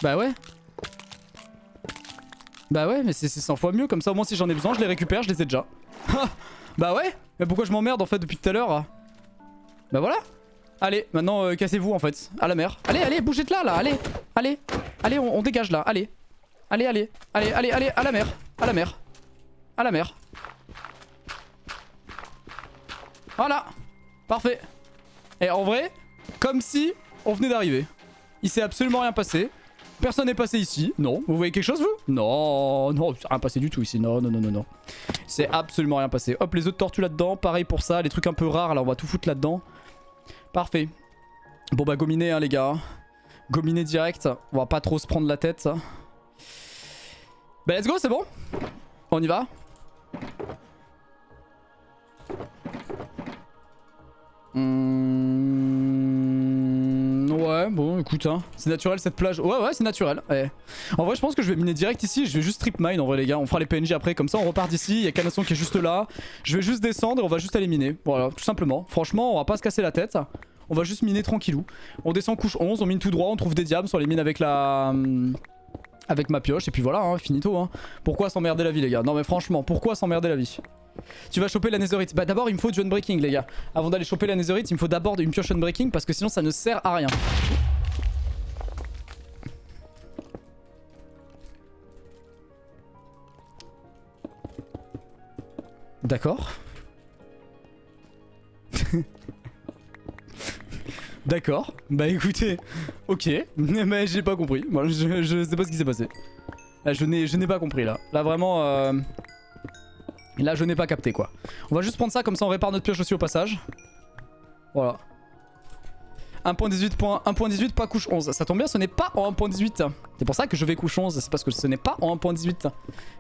Bah ouais. Bah ouais, mais c'est 100 fois mieux, comme ça au moins si j'en ai besoin je les récupère, je les ai déjà. Bah ouais. Mais pourquoi je m'emmerde en fait depuis tout à l'heure? Bah voilà. Allez, maintenant cassez-vous en fait, à la mer. Allez, allez, bougez de là, allez. Allez, allez, on dégage là, allez. Allez, allez, allez, allez, allez, à la mer. À la mer. À la mer. Voilà. Parfait. Et en vrai, comme si on venait d'arriver. Il s'est absolument rien passé. Personne n'est passé ici. Non. Vous voyez quelque chose, vous? Non. Non, c'est rien passé du tout ici. Non, non, non, non, non. C'est absolument rien passé. Hop, les œufs de tortue là-dedans. Pareil pour ça. Les trucs un peu rares, là, on va tout foutre là-dedans. Parfait. Bon, bah, gominer, hein, les gars. Gominer direct. On va pas trop se prendre la tête, ça. Bah, let's go, c'est bon. On y va. Ouais, bon, écoute, hein. C'est naturel cette plage. Ouais, ouais, c'est naturel. Ouais. En vrai, je pense que je vais miner direct ici. Je vais juste strip mine en vrai, les gars. On fera les PNJ après. Comme ça, on repart d'ici. Il y a Canasson qui est juste là. Je vais juste descendre et on va juste aller miner. Voilà, tout simplement. Franchement, on va pas se casser la tête. On va juste miner tranquillou. On descend couche 11, on mine tout droit. On trouve des diamants sur les mines avec la. Avec ma pioche. Et puis voilà, hein, finito. Hein. Pourquoi s'emmerder la vie, les gars? Non, mais franchement, pourquoi s'emmerder la vie? Tu vas choper la netherite. Bah d'abord il me faut du unbreaking les gars. Avant d'aller choper la netherite il me faut d'abord une pioche unbreaking parce que sinon ça ne sert à rien. D'accord. D'accord. Bah écoutez. Ok. Mais j'ai pas compris. Moi je sais pas ce qui s'est passé. Là, je n'ai pas compris là. Là vraiment Là je n'ai pas capté quoi. On va juste prendre ça comme ça on répare notre pioche aussi au passage. Voilà. 1.18 pas couche 11. Ça tombe bien, ce n'est pas en 1.18. C'est pour ça que je vais couche 11. C'est parce que ce n'est pas en 1.18.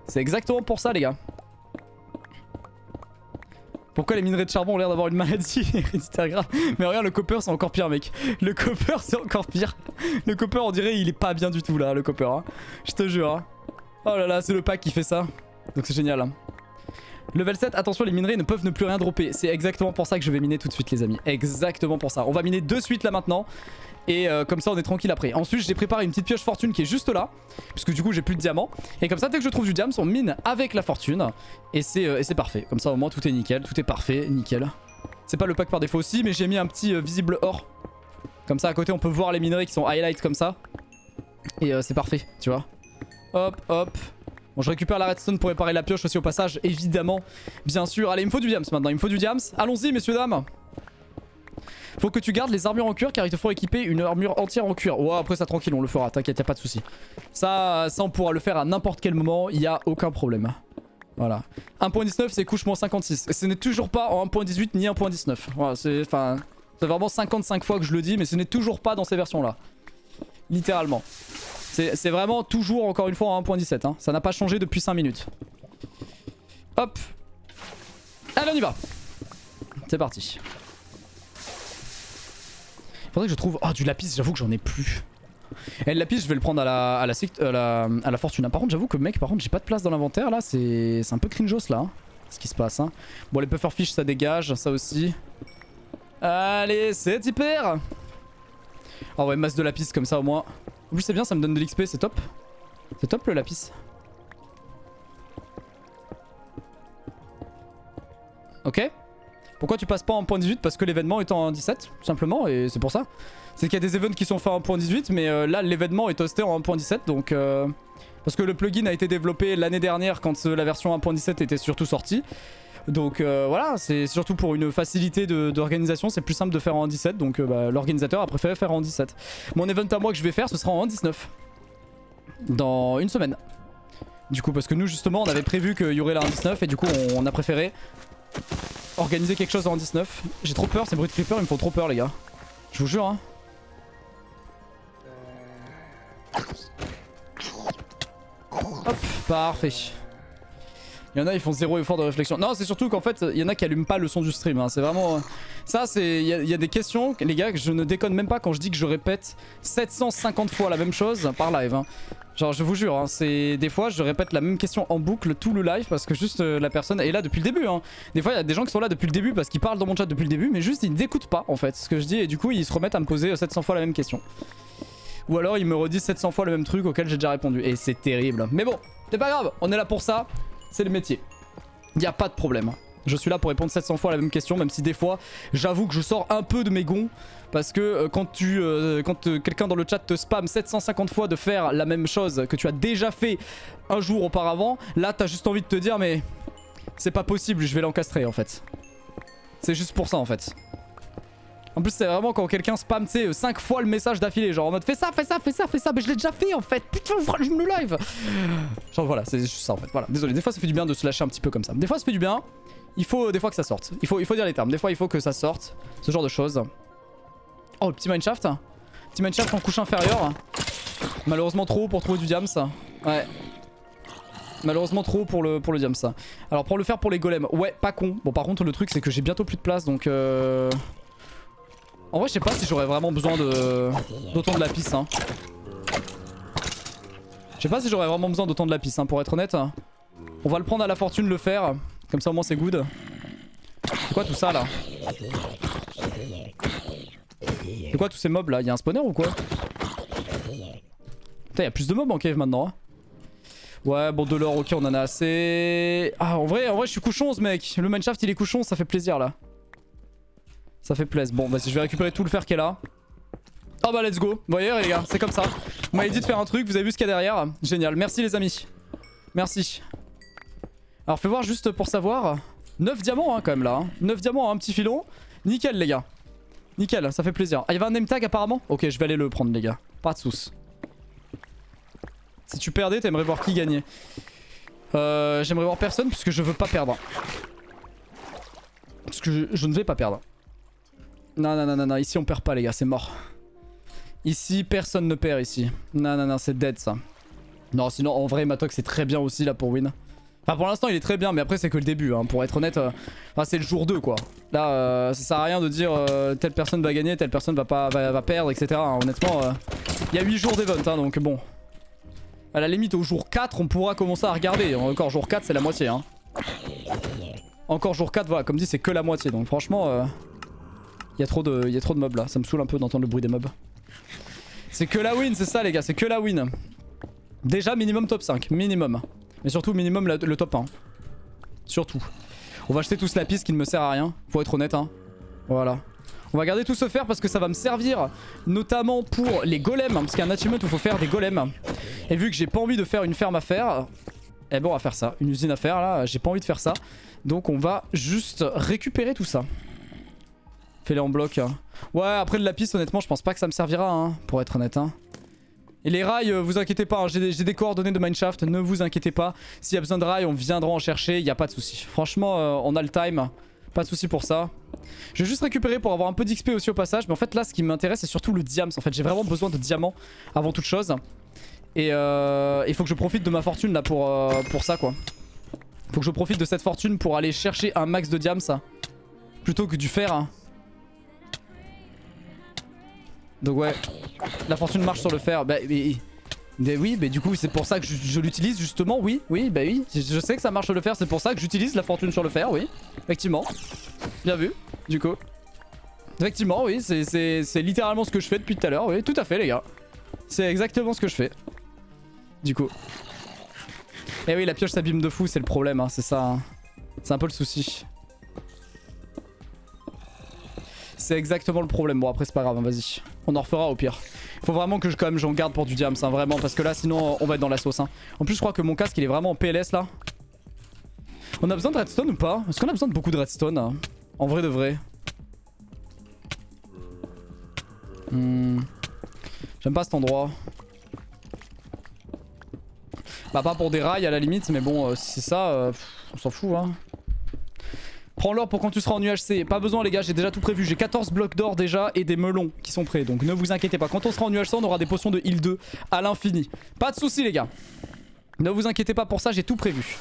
C'est exactement pour ça les gars. Pourquoi les minerais de charbon ont l'air d'avoir une maladie héréditaire grave? Mais regarde, le copper c'est encore pire, mec. Le copper c'est encore pire. Le copper on dirait il est pas bien du tout là, le copper. Hein. Je te jure. Hein. Oh là là, c'est le pack qui fait ça. Donc c'est génial. Hein. Level 7, attention, les minerais ne peuvent ne plus rien dropper. C'est exactement pour ça que je vais miner tout de suite, les amis. Exactement pour ça. On va miner de suite là maintenant. Et comme ça on est tranquille après. Ensuite j'ai préparé une petite pioche fortune qui est juste là. Puisque du coup j'ai plus de diamants. Et comme ça dès que je trouve du diamant on mine avec la fortune. Et c'est parfait. Comme ça au moins tout est nickel. Tout est parfait, nickel. C'est pas le pack par défaut aussi. Mais j'ai mis un petit visible or. Comme ça à côté on peut voir les minerais qui sont highlight comme ça. Et c'est parfait tu vois. Hop hop. Bon je récupère la redstone pour réparer la pioche aussi au passage. Évidemment. Bien sûr. Allez il me faut du diams maintenant. Il me faut du diams. Allons-y messieurs dames. Faut que tu gardes les armures en cuir car il te faut équiper une armure entière en cuir. Ouais après ça tranquille on le fera, t'inquiète y'a pas de souci. Ça on pourra le faire à n'importe quel moment, il y a aucun problème. Voilà. 1.19 c'est couche moins 56. Ce n'est toujours pas en 1.18 ni 1.19. Voilà, c'est vraiment 55 fois que je le dis mais ce n'est toujours pas dans ces versions là. Littéralement. C'est vraiment toujours encore une fois en 1.17. Hein. Ça n'a pas changé depuis 5 minutes. Hop. Allez on y va. C'est parti. Faudrait que je trouve... Oh du lapis j'avoue que j'en ai plus. Et le lapis je vais le prendre à la fortune. Par contre j'avoue que mec j'ai pas de place dans l'inventaire là. C'est un peu cringeos là. Hein, ce qui se passe. Hein. Bon les pufferfish ça dégage. Ça aussi. Allez c'est hyper. Oh ouais masse de lapis comme ça au moins. En plus c'est bien ça me donne de l'XP c'est top. C'est top le lapis. Ok. Pourquoi tu passes pas en 1.18? Parce que l'événement est en 17 tout simplement et c'est pour ça. C'est qu'il y a des events qui sont faits en 1.18 mais là l'événement est hosté en 1.17 donc parce que le plugin a été développé l'année dernière quand la version 1.17 était surtout sortie. Donc voilà, c'est surtout pour une facilité d'organisation, c'est plus simple de faire en 17 donc l'organisateur a préféré faire en 17. Mon event à moi que je vais faire ce sera en 19. Dans une semaine. Du coup parce que nous justement on avait prévu qu'il y aurait la 19 et du coup on a préféré organiser quelque chose en 19. J'ai trop peur, ces bruits de creeper ils me font trop peur les gars. Je vous jure hein. Hop, parfait. Il y en a ils font zéro effort de réflexion. Non c'est surtout qu'en fait il y en a qui allument pas le son du stream hein. C'est vraiment... Ça c'est... Il y a des questions les gars que je ne déconne même pas quand je dis que je répète 750 fois la même chose par live hein. Genre je vous jure hein, c'est des fois je répète la même question en boucle tout le live parce que juste la personne est là depuis le début hein. Des fois il y a des gens qui sont là depuis le début parce qu'ils parlent dans mon chat depuis le début mais juste ils n'écoutent pas en fait ce que je dis et du coup ils se remettent à me poser 700 fois la même question. Ou alors ils me redisent 700 fois le même truc auquel j'ai déjà répondu et c'est terrible. Mais bon c'est pas grave, on est là pour ça, c'est le métier. Y a pas de problème. Je suis là pour répondre 700 fois à la même question même si des fois j'avoue que je sors un peu de mes gonds. Parce que quand quelqu'un dans le chat te spam 750 fois de faire la même chose que tu as déjà fait un jour auparavant, là t'as juste envie de te dire mais c'est pas possible, je vais l'encastrer en fait. C'est juste pour ça en fait. En plus c'est vraiment quand quelqu'un spam tu sais 5 fois le message d'affilée genre en mode fais ça, fais ça, fais ça, fais ça, mais je l'ai déjà fait en fait, putain rallume le live. Genre voilà c'est juste ça en fait, voilà désolé des fois ça fait du bien de se lâcher un petit peu comme ça. Des fois ça fait du bien, il faut des fois que ça sorte, il faut dire les termes, des fois il faut que ça sorte, ce genre de choses. Oh le petit mineshaft. Petit mineshaft en couche inférieure. Malheureusement trop haut pour trouver du diams. Ouais. Malheureusement trop haut pour le diams. Alors pour le faire pour les golems. Ouais pas con. Bon par contre le truc c'est que j'ai bientôt plus de place donc en vrai je sais pas si j'aurais vraiment besoin d'autant de lapis hein. Je sais pas si j'aurais vraiment besoin d'autant de lapis hein, pour être honnête. On va le prendre à la fortune le faire. Comme ça au moins c'est good. C'est quoi tout ça là? C'est quoi tous ces mobs là? Y'a un spawner ou quoi? Putain y'a plus de mobs en cave maintenant hein. Ouais bon de l'or ok on en a assez. Ah en vrai je suis couchon ce mec. Le mineshaft il est couchon ça fait plaisir là. Ça fait plaisir. Bon vas-y je vais récupérer tout le fer qui est là. Oh bah let's go. Vous voyez les gars c'est comme ça. Vous m'avez dit de faire un truc, vous avez vu ce qu'il y a derrière. Génial, merci les amis. Merci. Alors fais voir juste pour savoir. 9 diamants hein, quand même là hein. 9 diamants un petit filon. Nickel les gars. Nickel, ça fait plaisir. Ah, il y avait un name tag apparemment? Ok, je vais aller le prendre, les gars. Pas de soucis. Si tu perdais, t'aimerais voir qui gagner? J'aimerais voir personne puisque je veux pas perdre. Parce que je ne vais pas perdre. Non, non, non, non, non. Ici, on perd pas, les gars. C'est mort. Ici, personne ne perd ici. Non, non, non, c'est dead ça. Non, sinon, en vrai, Matok, c'est très bien aussi là pour win. Enfin pour l'instant il est très bien mais après c'est que le début hein. Pour être honnête, enfin, c'est le jour 2 quoi. Là ça sert à rien de dire telle personne va gagner, telle personne va perdre etc. Hein. Honnêtement il y a 8 jours d'event hein, donc bon. À la limite au jour 4 on pourra commencer à regarder. Encore jour 4 c'est la moitié hein. Encore jour 4 voilà comme dit c'est que la moitié donc franchement il y a trop de mobs là. Ça me saoule un peu d'entendre le bruit des mobs. C'est que la win c'est ça les gars, c'est que la win. Déjà minimum top 5, minimum. Mais surtout minimum le top 1. Surtout. On va acheter tous la piste qui ne me sert à rien. Faut être honnête hein. Voilà. On va garder tout ce fer parce que ça va me servir notamment pour les golems. Parce qu'il y a un achievement où il faut faire des golems. Et vu que j'ai pas envie de faire une ferme à faire. Eh ben on va faire ça. Une usine à faire là. J'ai pas envie de faire ça. Donc on va juste récupérer tout ça. Fais-les en bloc. Ouais après le lapis honnêtement je pense pas que ça me servira hein. Pour être honnête hein. Et les rails, vous inquiétez pas, hein, j'ai des coordonnées de mineshaft, ne vous inquiétez pas. S'il y a besoin de rails, on viendra en chercher, il n'y a pas de souci. Franchement, on a le time, pas de souci pour ça. Je vais juste récupérer pour avoir un peu d'XP aussi au passage. Mais en fait là, ce qui m'intéresse, c'est surtout le diams. En fait, j'ai vraiment besoin de diamants avant toute chose. Et il faut que je profite de ma fortune là pour ça quoi. Faut que je profite de cette fortune pour aller chercher un max de diams. Plutôt que du fer. Hein. Donc ouais, la fortune marche sur le fer. Bah oui, mais du coup c'est pour ça que je l'utilise justement. Oui, bah oui. Je sais que ça marche sur le fer, c'est pour ça que j'utilise la fortune sur le fer, oui. Effectivement. Bien vu, du coup. Effectivement, oui, c'est littéralement ce que je fais depuis tout à l'heure. Oui, tout à fait les gars. C'est exactement ce que je fais. Du coup. Et oui, la pioche s'abîme de fou, c'est le problème, hein, c'est ça. Hein. C'est un peu le souci. C'est exactement le problème. Bon après c'est pas grave, hein, vas-y. On en refera au pire. Faut vraiment que quand même j'en garde pour du diams, hein, vraiment. Parce que là sinon on va être dans la sauce. Hein. En plus je crois que mon casque il est vraiment en PLS là. On a besoin de redstone ou pas? Est-ce qu'on a besoin de beaucoup de redstone hein? En vrai de vrai. J'aime pas cet endroit. Bah pas pour des rails à la limite. Mais bon si c'est ça on s'en fout hein. Prends l'or pour quand tu seras en UHC. Pas besoin les gars, j'ai déjà tout prévu. J'ai 14 blocs d'or déjà et des melons qui sont prêts. Donc ne vous inquiétez pas. Quand on sera en UHC, on aura des potions de heal 2 à l'infini. Pas de soucis les gars. Ne vous inquiétez pas pour ça, j'ai tout prévu.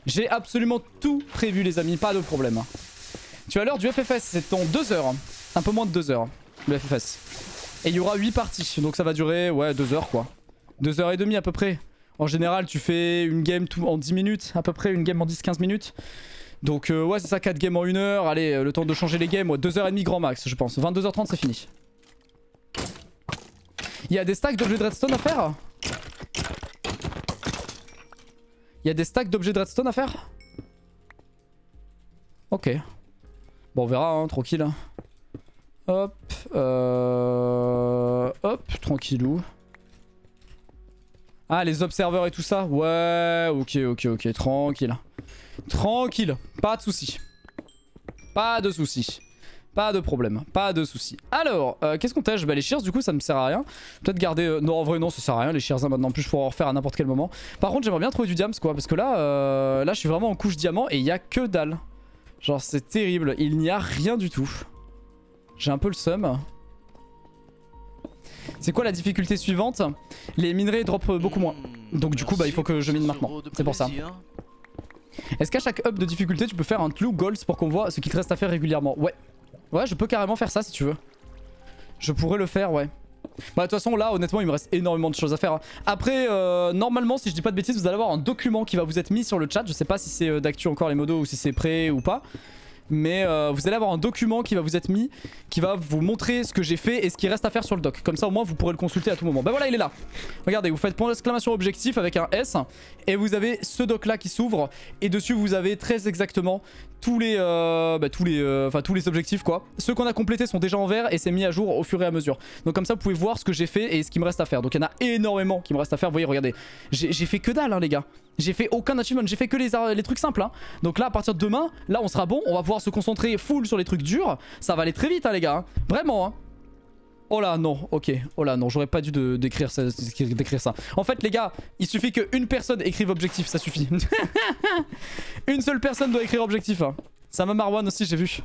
J'ai absolument tout prévu les amis, pas de problème. Tu as l'heure du FFS, c'est en 2 heures. Un peu moins de 2 heures, le FFS. Et il y aura 8 parties, donc ça va durer, ouais, 2 heures quoi. 2 heures et demie à peu près. En général, tu fais une game en 10 minutes, à peu près, une game en 10-15 minutes. Donc ouais c'est ça, 4 games en 1 heure. Allez le temps de changer les games, ouais, 2h30 grand max je pense. 22h30 c'est fini. Il y a des stacks d'objets de redstone à faire. Il y a des stacks d'objets de redstone à faire. Ok. Bon on verra hein, tranquille. Hop. Hop, tranquillou. Ah les observeurs et tout ça. Ouais ok, tranquille. Tranquille, pas de soucis. Pas de soucis. Pas de problème, pas de soucis. Alors, qu'est-ce qu'on tâche? Bah les shears du coup ça me sert à rien. Peut-être garder... non en vrai non ça sert à rien les shears hein, maintenant. En plus je pourrais en refaire à n'importe quel moment. Par contre j'aimerais bien trouver du diams quoi. Parce que là, là je suis vraiment en couche diamant et il y a que dalle. Genre c'est terrible, il n'y a rien du tout. J'ai un peu le seum. C'est quoi la difficulté suivante? Les minerais drop beaucoup moins. Donc du coup bah il faut que je mine maintenant. C'est pour ça. Est-ce qu'à chaque up de difficulté tu peux faire un clou goals pour qu'on voit ce qu'il te reste à faire régulièrement? Ouais. Ouais je peux carrément faire ça si tu veux. Je pourrais le faire ouais. Bah de toute façon là honnêtement il me reste énormément de choses à faire hein. Après normalement si je dis pas de bêtises vous allez avoir un document qui va vous être mis sur le chat. Je sais pas si c'est d'actu encore les modos ou si c'est prêt ou pas. Mais vous allez avoir un document qui va vous être mis, qui va vous montrer ce que j'ai fait et ce qui reste à faire sur le doc. Comme ça au moins vous pourrez le consulter à tout moment. Bah voilà il est là. Regardez, vous faites point d'exclamation objectif avec un S. Et vous avez ce doc là qui s'ouvre. Et dessus vous avez très exactement tous les objectifs quoi. Ceux qu'on a complétés sont déjà en vert et c'est mis à jour au fur et à mesure. Donc comme ça vous pouvez voir ce que j'ai fait et ce qui me reste à faire. Donc il y en a énormément qui me reste à faire. Vous voyez regardez, j'ai fait que dalle hein les gars. J'ai fait aucun achievement, j'ai fait que les trucs simples hein. Donc là à partir de demain, là on sera bon, on va pouvoir se concentrer full sur les trucs durs. Ça va aller très vite hein les gars hein. Vraiment hein. Oh là non, ok, oh là non, j'aurais pas dû décrire ça. En fait les gars, il suffit qu'une personne écrive objectif, ça suffit. Une seule personne doit écrire objectif hein. Ça m'a Marwan aussi j'ai vu.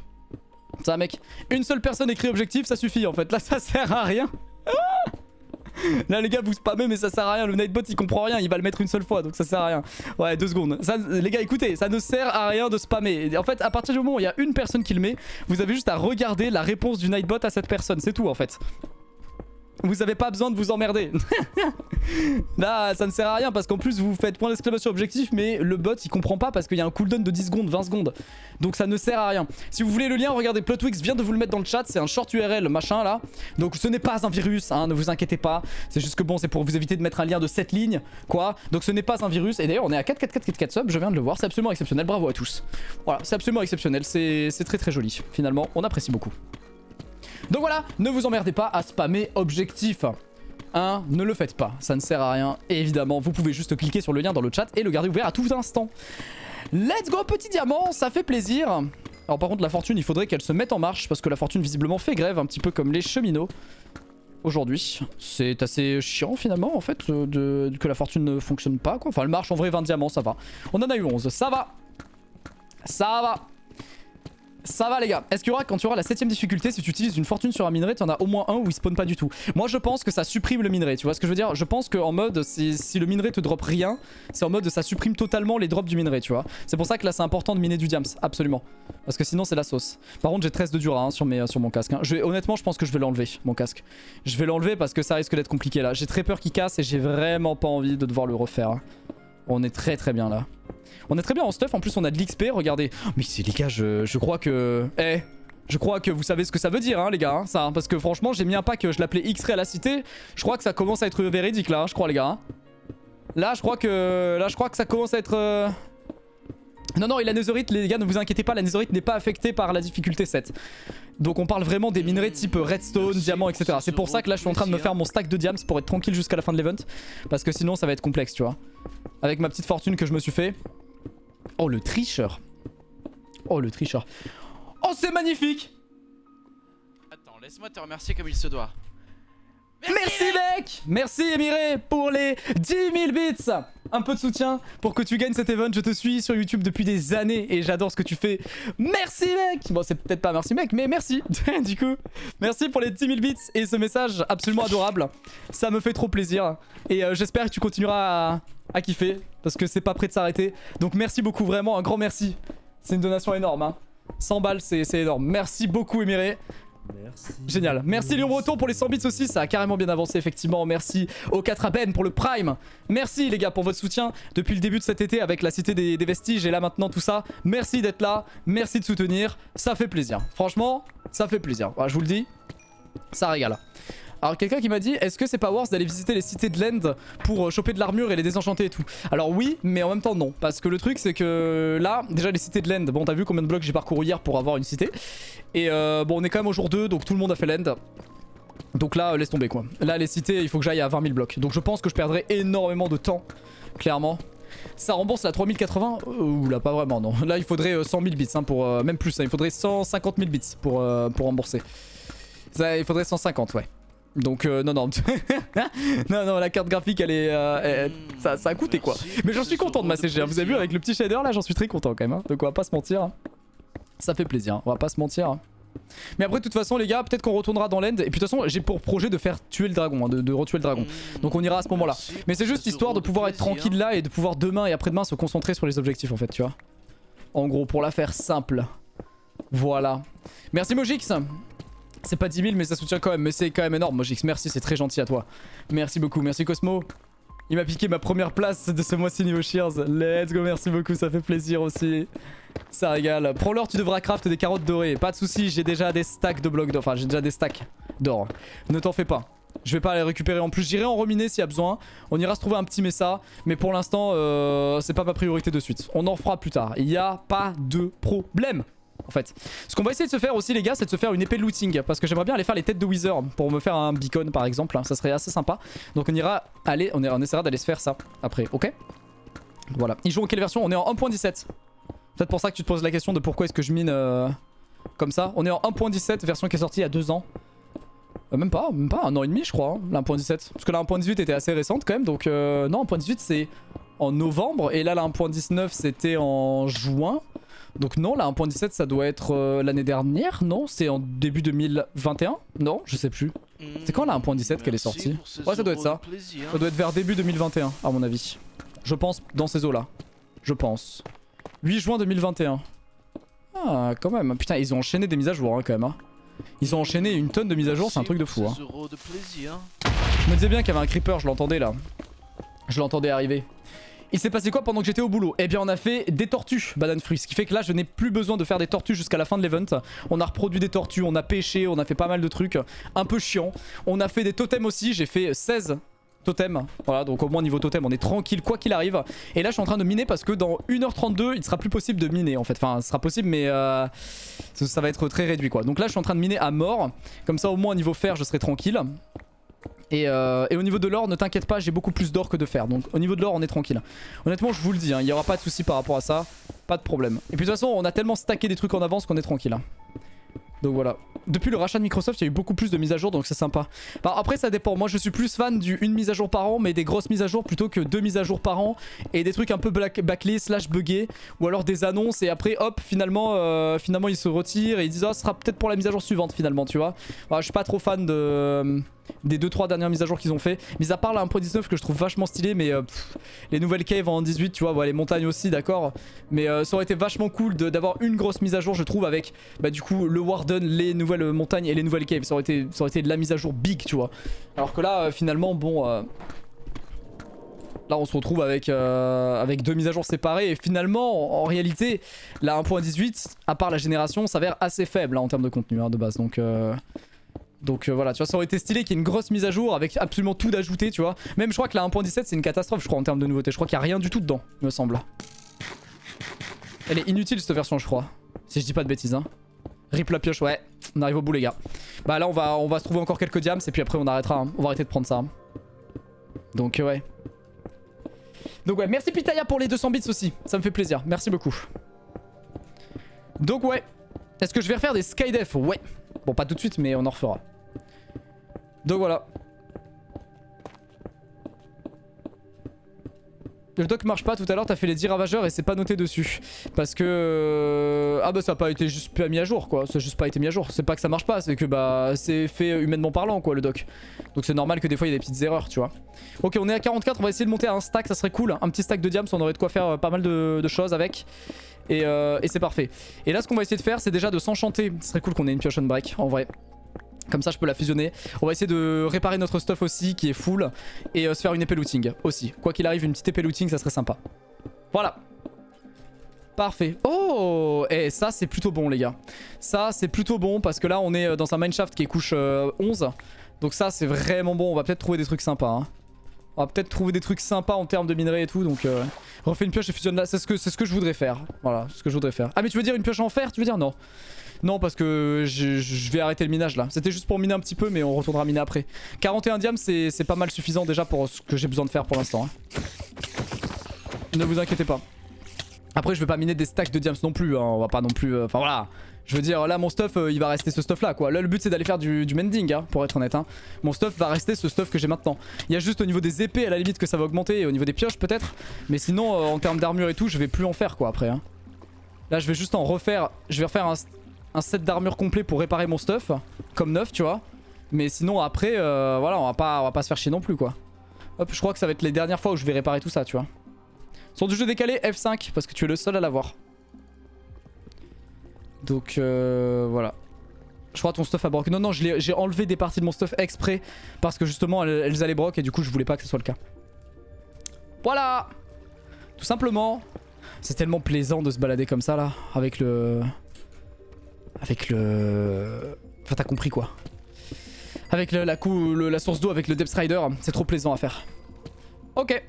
Ça mec, une seule personne écrit objectif ça suffit en fait. Là ça sert à rien. Là les gars vous spammez mais ça sert à rien, le Nightbot il comprend rien, il va le mettre une seule fois donc ça sert à rien. Ouais 2 secondes. Ça, les gars écoutez, ça ne sert à rien de spammer. En fait à partir du moment où il y a une personne qui le met, vous avez juste à regarder la réponse du Nightbot à cette personne, c'est tout en fait. Vous avez pas besoin de vous emmerder. Là ça ne sert à rien parce qu'en plus vous faites point d'exclamation objectif mais le bot il comprend pas parce qu'il y a un cooldown de 10 secondes, 20 secondes. Donc ça ne sert à rien. Si vous voulez le lien, regardez, Plotwix vient de vous le mettre dans le chat, c'est un short URL machin là. Donc ce n'est pas un virus, hein, ne vous inquiétez pas. C'est juste que bon c'est pour vous éviter de mettre un lien de 7 lignes quoi. Donc ce n'est pas un virus et d'ailleurs on est à 4 subs, je viens de le voir, c'est absolument exceptionnel, bravo à tous. Voilà, c'est absolument exceptionnel, c'est très très joli. Finalement on apprécie beaucoup. Donc voilà, ne vous emmerdez pas à spammer objectif. Hein, ne le faites pas, ça ne sert à rien. Et évidemment, vous pouvez juste cliquer sur le lien dans le chat et le garder ouvert à tout instant. Let's go, petit diamant, ça fait plaisir. Alors par contre, la fortune, il faudrait qu'elle se mette en marche parce que la fortune visiblement fait grève, un petit peu comme les cheminots. Aujourd'hui, c'est assez chiant finalement en fait que la fortune ne fonctionne pas quoi. Enfin, elle marche en vrai 20 diamants, ça va. On en a eu 11, ça va. Ça va. Ça va les gars. Est-ce qu'il y aura, quand tu auras la 7ème difficulté, si tu utilises une fortune sur un minerai, tu en as au moins un où il spawn pas du tout? Moi je pense que ça supprime le minerai, tu vois ce que je veux dire? Je pense qu'en mode, si le minerai te drop rien, c'est en mode ça supprime totalement les drops du minerai, tu vois. C'est pour ça que là c'est important de miner du diams, absolument. Parce que sinon c'est la sauce. Par contre j'ai 13 de dura hein, sur mon casque. Hein. Honnêtement je pense que je vais l'enlever, mon casque. Je vais l'enlever parce que ça risque d'être compliqué là. J'ai très peur qu'il casse et j'ai vraiment pas envie de devoir le refaire. Hein. On est très bien là. On est très bien en stuff, en plus on a de l'XP, regardez. Oh, mais c'est les gars, je crois que... je crois que vous savez ce que ça veut dire hein les gars, hein, ça. Hein, parce que franchement j'ai mis un pack, je l'appelais X-Ray à la cité. Je crois que ça commence à être véridique là, hein, je crois les gars. Hein. Là je crois que ça commence à être... Non et la netherite les gars ne vous inquiétez pas, la netherite n'est pas affectée par la difficulté 7. Donc on parle vraiment des minerais type redstone, diamant etc. C'est pour ça que là je suis en train de me faire mon stack de diams pour être tranquille jusqu'à la fin de l'event. Parce que sinon ça va être complexe tu vois. Avec ma petite fortune que je me suis fait. Oh le tricheur. Oh le tricheur. Oh c'est magnifique. Attends, laisse-moi te remercier comme il se doit. Merci mec. Merci Émiré pour les 10 000 bits. Un peu de soutien pour que tu gagnes cet event. Je te suis sur YouTube depuis des années et j'adore ce que tu fais. Merci mec. Bon c'est peut-être pas merci mec mais merci. Du coup merci pour les 10 000 bits et ce message absolument adorable. Ça me fait trop plaisir. Et j'espère que tu continueras à kiffer parce que c'est pas prêt de s'arrêter. Donc merci beaucoup vraiment, un grand merci. C'est une donation énorme hein. 100 balles c'est énorme. Merci beaucoup Émiré. Merci. Génial. Merci Léon Breton pour les 100 bits aussi, ça a carrément bien avancé effectivement. Merci au 4 Ben pour le Prime. Merci les gars pour votre soutien depuis le début de cet été avec la cité des vestiges et là maintenant tout ça. Merci d'être là, merci de soutenir, ça fait plaisir. Franchement, ça fait plaisir. Voilà, je vous le dis, ça régale. Alors quelqu'un qui m'a dit est-ce que c'est pas worth d'aller visiter les cités de l'End pour choper de l'armure et les désenchanter et tout? Alors oui mais en même temps non. Parce que le truc c'est que là déjà les cités de l'End, bon t'as vu combien de blocs j'ai parcouru hier pour avoir une cité. Et bon on est quand même au jour 2 donc tout le monde a fait l'End. Donc là laisse tomber quoi. Là les cités il faut que j'aille à 20 000 blocs. Donc je pense que je perdrai énormément de temps clairement. Ça rembourse la 3080 oula pas vraiment non. Là il faudrait 100 000 bits hein, pour même plus hein, il faudrait 150 000 bits pour rembourser. Ça, il faudrait 150 ouais. Donc non non non la carte graphique elle est ça a coûté quoi. Mais j'en suis content de ma CG hein. Vous avez vu avec le petit shader là j'en suis très content quand même hein. Donc on va pas se mentir hein. Ça fait plaisir hein. On va pas se mentir hein. Mais après de toute façon les gars peut-être qu'on retournera dans l'end. Et puis de toute façon j'ai pour projet de faire tuer le dragon hein, de retuer le dragon. Donc on ira à ce moment là. Mais c'est juste histoire de pouvoir être tranquille là et de pouvoir demain et après-demain se concentrer sur les objectifs en fait tu vois. En gros pour la faire simple. Voilà. Merci Mojix. C'est pas 10 000 mais ça soutient quand même. Mais c'est quand même énorme Mojix. Merci c'est très gentil à toi. Merci beaucoup. Merci Cosmo. Il m'a piqué ma première place de ce mois-ci niveau Shears. Let's go merci beaucoup ça fait plaisir aussi. Ça régale. Prends-leur tu devras craft des carottes dorées. Pas de soucis j'ai déjà des stacks de blocs d'or. Enfin j'ai déjà des stacks d'or. Ne t'en fais pas. Je vais pas les récupérer en plus. J'irai en reminer s'il y a besoin. On ira se trouver un petit messa. Mais pour l'instant c'est pas ma priorité de suite. On en fera plus tard. Il n'y a pas de problème. En fait, ce qu'on va essayer de se faire aussi les gars c'est de se faire une épée de looting. Parce que j'aimerais bien aller faire les têtes de Wither pour me faire un beacon par exemple hein, ça serait assez sympa. Donc on ira aller, on essaiera d'aller se faire ça après, ok. Voilà, ils jouent en quelle version? On est en 1.17. Peut-être pour ça que tu te poses la question de pourquoi est-ce que je mine comme ça. On est en 1.17 version qui est sortie il y a 2 ans. Même pas un an et demi je crois hein, la 1.17. Parce que la 1.18 était assez récente quand même. Donc non 1.18 c'est en novembre. Et là la 1.19 c'était en juin. Donc non, la 1.17 ça doit être l'année dernière, non? C'est en début 2021? Non, je sais plus. C'est quand la 1.17 qu'elle est sortie? Ouais, ça doit être ça. Ça doit être vers début 2021 à mon avis. Je pense dans ces eaux là. Je pense. 8 juin 2021. Ah quand même. Putain ils ont enchaîné des mises à jour hein, quand même. Hein. Ils ont enchaîné une tonne de mises à jour, c'est un truc de fou. Hein. Je me disais bien qu'il y avait un creeper, je l'entendais là. Je l'entendais arriver. Il s'est passé quoi pendant que j'étais au boulot? Eh bien on a fait des tortues banane fruit, ce qui fait que là je n'ai plus besoin de faire des tortues jusqu'à la fin de l'event. On a reproduit des tortues, on a pêché, on a fait pas mal de trucs un peu chiants. On a fait des totems aussi, j'ai fait 16 totems. Voilà donc au moins niveau totem on est tranquille quoi qu'il arrive. Et là je suis en train de miner parce que dans 1h32 il sera plus possible de miner en fait. Enfin ce sera possible mais ça va être très réduit quoi. Donc là je suis en train de miner à mort. Comme ça au moins niveau fer je serai tranquille. Et au niveau de l'or, ne t'inquiète pas, j'ai beaucoup plus d'or que de fer. Donc au niveau de l'or, on est tranquille. Honnêtement, je vous le dis, hein, il n'y aura pas de souci par rapport à ça. Pas de problème. Et puis de toute façon, on a tellement stacké des trucs en avance qu'on est tranquille. Hein. Donc voilà. Depuis le rachat de Microsoft, il y a eu beaucoup plus de mises à jour, donc c'est sympa. Bah, après, ça dépend. Moi, je suis plus fan d'une mise à jour par an, mais des grosses mises à jour plutôt que 2 mises à jour par an. Et des trucs un peu bâclés, slash buggés. Ou alors des annonces, et après, hop, finalement ils se retirent et ils disent, oh, ce sera peut-être pour la mise à jour suivante, finalement, tu vois. Voilà, je suis pas trop fan des 2-3 dernières mises à jour qu'ils ont fait. Mis à part la 1.19 que je trouve vachement stylé, mais les nouvelles caves en 18, tu vois, ouais, les montagnes aussi, d'accord. Mais ça aurait été vachement cool d'avoir une grosse mise à jour, je trouve, avec bah, du coup le Warden, les nouvelles montagnes et les nouvelles caves. Ça aurait été de la mise à jour big, tu vois. Alors que là, finalement, bon. Là on se retrouve avec 2 mises à jour séparées et finalement en réalité la 1.18 à part la génération s'avère assez faible là, en termes de contenu hein, de base donc voilà tu vois ça aurait été stylé qu'il y ait une grosse mise à jour avec absolument tout d'ajouter tu vois. Même je crois que la 1.17 c'est une catastrophe je crois en termes de nouveautés. Je crois qu'il n'y a rien du tout dedans il me semble. Elle est inutile cette version je crois. Si je dis pas de bêtises hein. Rip la pioche ouais. On arrive au bout les gars. Bah là on va se trouver encore quelques diams et puis après on arrêtera hein. On va arrêter de prendre ça hein. Donc ouais. Donc ouais, merci Pitaya pour les 200 bits aussi, ça me fait plaisir, merci beaucoup. Donc ouais, est-ce que je vais refaire des skydef? Ouais, bon pas tout de suite mais on en refera. Donc voilà. Le doc marche pas, tout à l'heure t'as fait les 10 ravageurs et c'est pas noté dessus. Parce que... Ah bah ça a pas été juste pas mis à jour quoi, ça a juste pas été mis à jour. C'est pas que ça marche pas, c'est que bah c'est fait humainement parlant quoi le doc. Donc c'est normal que des fois il y ait des petites erreurs tu vois. Ok on est à 44, on va essayer de monter à un stack, ça serait cool. Un petit stack de diams, on aurait de quoi faire pas mal de choses avec. Et c'est parfait. Et là ce qu'on va essayer de faire c'est déjà de s'enchanter. Ce serait cool qu'on ait une pioche on break en vrai. Comme ça je peux la fusionner. On va essayer de réparer notre stuff aussi qui est full. Et se faire une épée looting aussi. Quoi qu'il arrive une petite épée looting ça serait sympa. Voilà. Parfait. Oh et ça c'est plutôt bon les gars. Ça c'est plutôt bon parce que là on est dans un mineshaft qui est couche 11. Donc ça c'est vraiment bon. On va peut-être trouver des trucs sympas hein. On va peut-être trouver des trucs sympas en termes de minerais et tout. Donc refais une pioche et fusionne là. C'est ce que je voudrais faire. Voilà ce que je voudrais faire. Ah mais tu veux dire une pioche en fer? Tu veux dire non? Non parce que je vais arrêter le minage là. C'était juste pour miner un petit peu mais on retournera miner après. 41 diams c'est pas mal suffisant déjà pour ce que j'ai besoin de faire pour l'instant hein. Ne vous inquiétez pas. Après je vais pas miner des stacks de diams non plus hein. On va pas non plus... Enfin voilà. Je veux dire là mon stuff il va rester ce stuff là quoi. Là le but c'est d'aller faire du mending hein, pour être honnête hein. Mon stuff va rester ce stuff que j'ai maintenant. Il y a juste au niveau des épées à la limite que ça va augmenter et au niveau des pioches peut-être. Mais sinon en termes d'armure et tout je vais plus en faire quoi après hein. Là je vais juste en refaire. Je vais refaire un set d'armure complet pour réparer mon stuff. Comme neuf tu vois. Mais sinon après voilà on va pas se faire chier non plus quoi. Hop je crois que ça va être les dernières fois où je vais réparer tout ça tu vois. Sur du jeu décalé F5 parce que tu es le seul à l'avoir. Donc voilà. Je crois ton stuff a broc. Non non j'ai enlevé des parties de mon stuff exprès. Parce que justement elles allaient broc et du coup je voulais pas que ce soit le cas. Voilà. Tout simplement. C'est tellement plaisant de se balader comme ça là. Avec le... Enfin t'as compris quoi. Avec la source d'eau avec le Depth Rider. C'est trop plaisant à faire. Ok.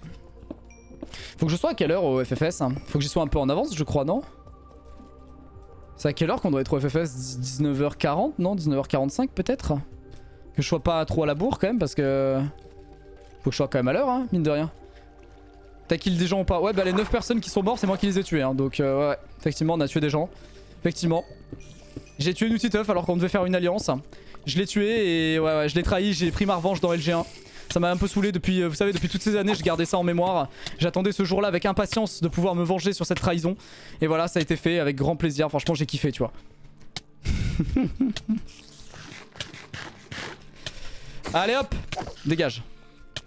Faut que je sois à quelle heure au FFS? Faut que j'y sois un peu en avance je crois non? C'est à quelle heure qu'on doit être au FFS? 19h40 non? 19h45 peut-être? Que je sois pas trop à la bourre quand même parce que... Faut que je sois quand même à l'heure hein, mine de rien. T'as kill des gens ou pas? Ouais bah les 9 personnes qui sont mortes c'est moi qui les ai tués hein. Donc ouais effectivement on a tué des gens. Effectivement. J'ai tué Nutiteuf alors qu'on devait faire une alliance. Je l'ai tué et ouais je l'ai trahi, j'ai pris ma revanche dans LG1. Ça m'a un peu saoulé depuis, vous savez, depuis toutes ces années, je gardais ça en mémoire. J'attendais ce jour-là avec impatience de pouvoir me venger sur cette trahison. Et voilà, ça a été fait avec grand plaisir. Franchement, j'ai kiffé, tu vois. Allez hop, dégage.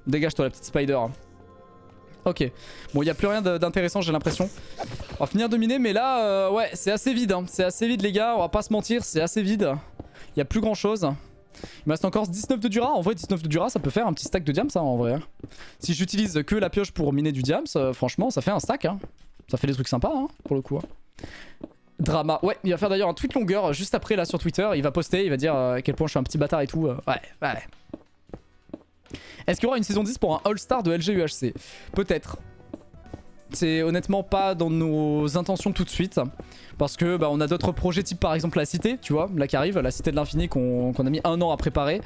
Dégage-toi la petite spider. Ok, bon il n'y a plus rien d'intéressant j'ai l'impression. On va finir de miner mais là ouais c'est assez vide hein. C'est assez vide les gars, on va pas se mentir, c'est assez vide. Il n'y a plus grand chose. Il me reste encore 19 de Dura, en vrai 19 de Dura ça peut faire un petit stack de diams hein, en vrai. Si j'utilise que la pioche pour miner du diams, franchement ça fait un stack hein. Ça fait des trucs sympas hein, pour le coup. Drama, ouais il va faire d'ailleurs un tweet longueur juste après là sur Twitter, il va poster, il va dire à quel point je suis un petit bâtard et tout. Ouais. Est-ce qu'il y aura une saison 10 pour un All-Star de LG UHC? Peut-être. C'est honnêtement pas dans nos intentions tout de suite. Parce que bah, on a d'autres projets type par exemple la cité, tu vois, là qui arrive, la cité de l'infini qu'on a mis 1 an à préparer.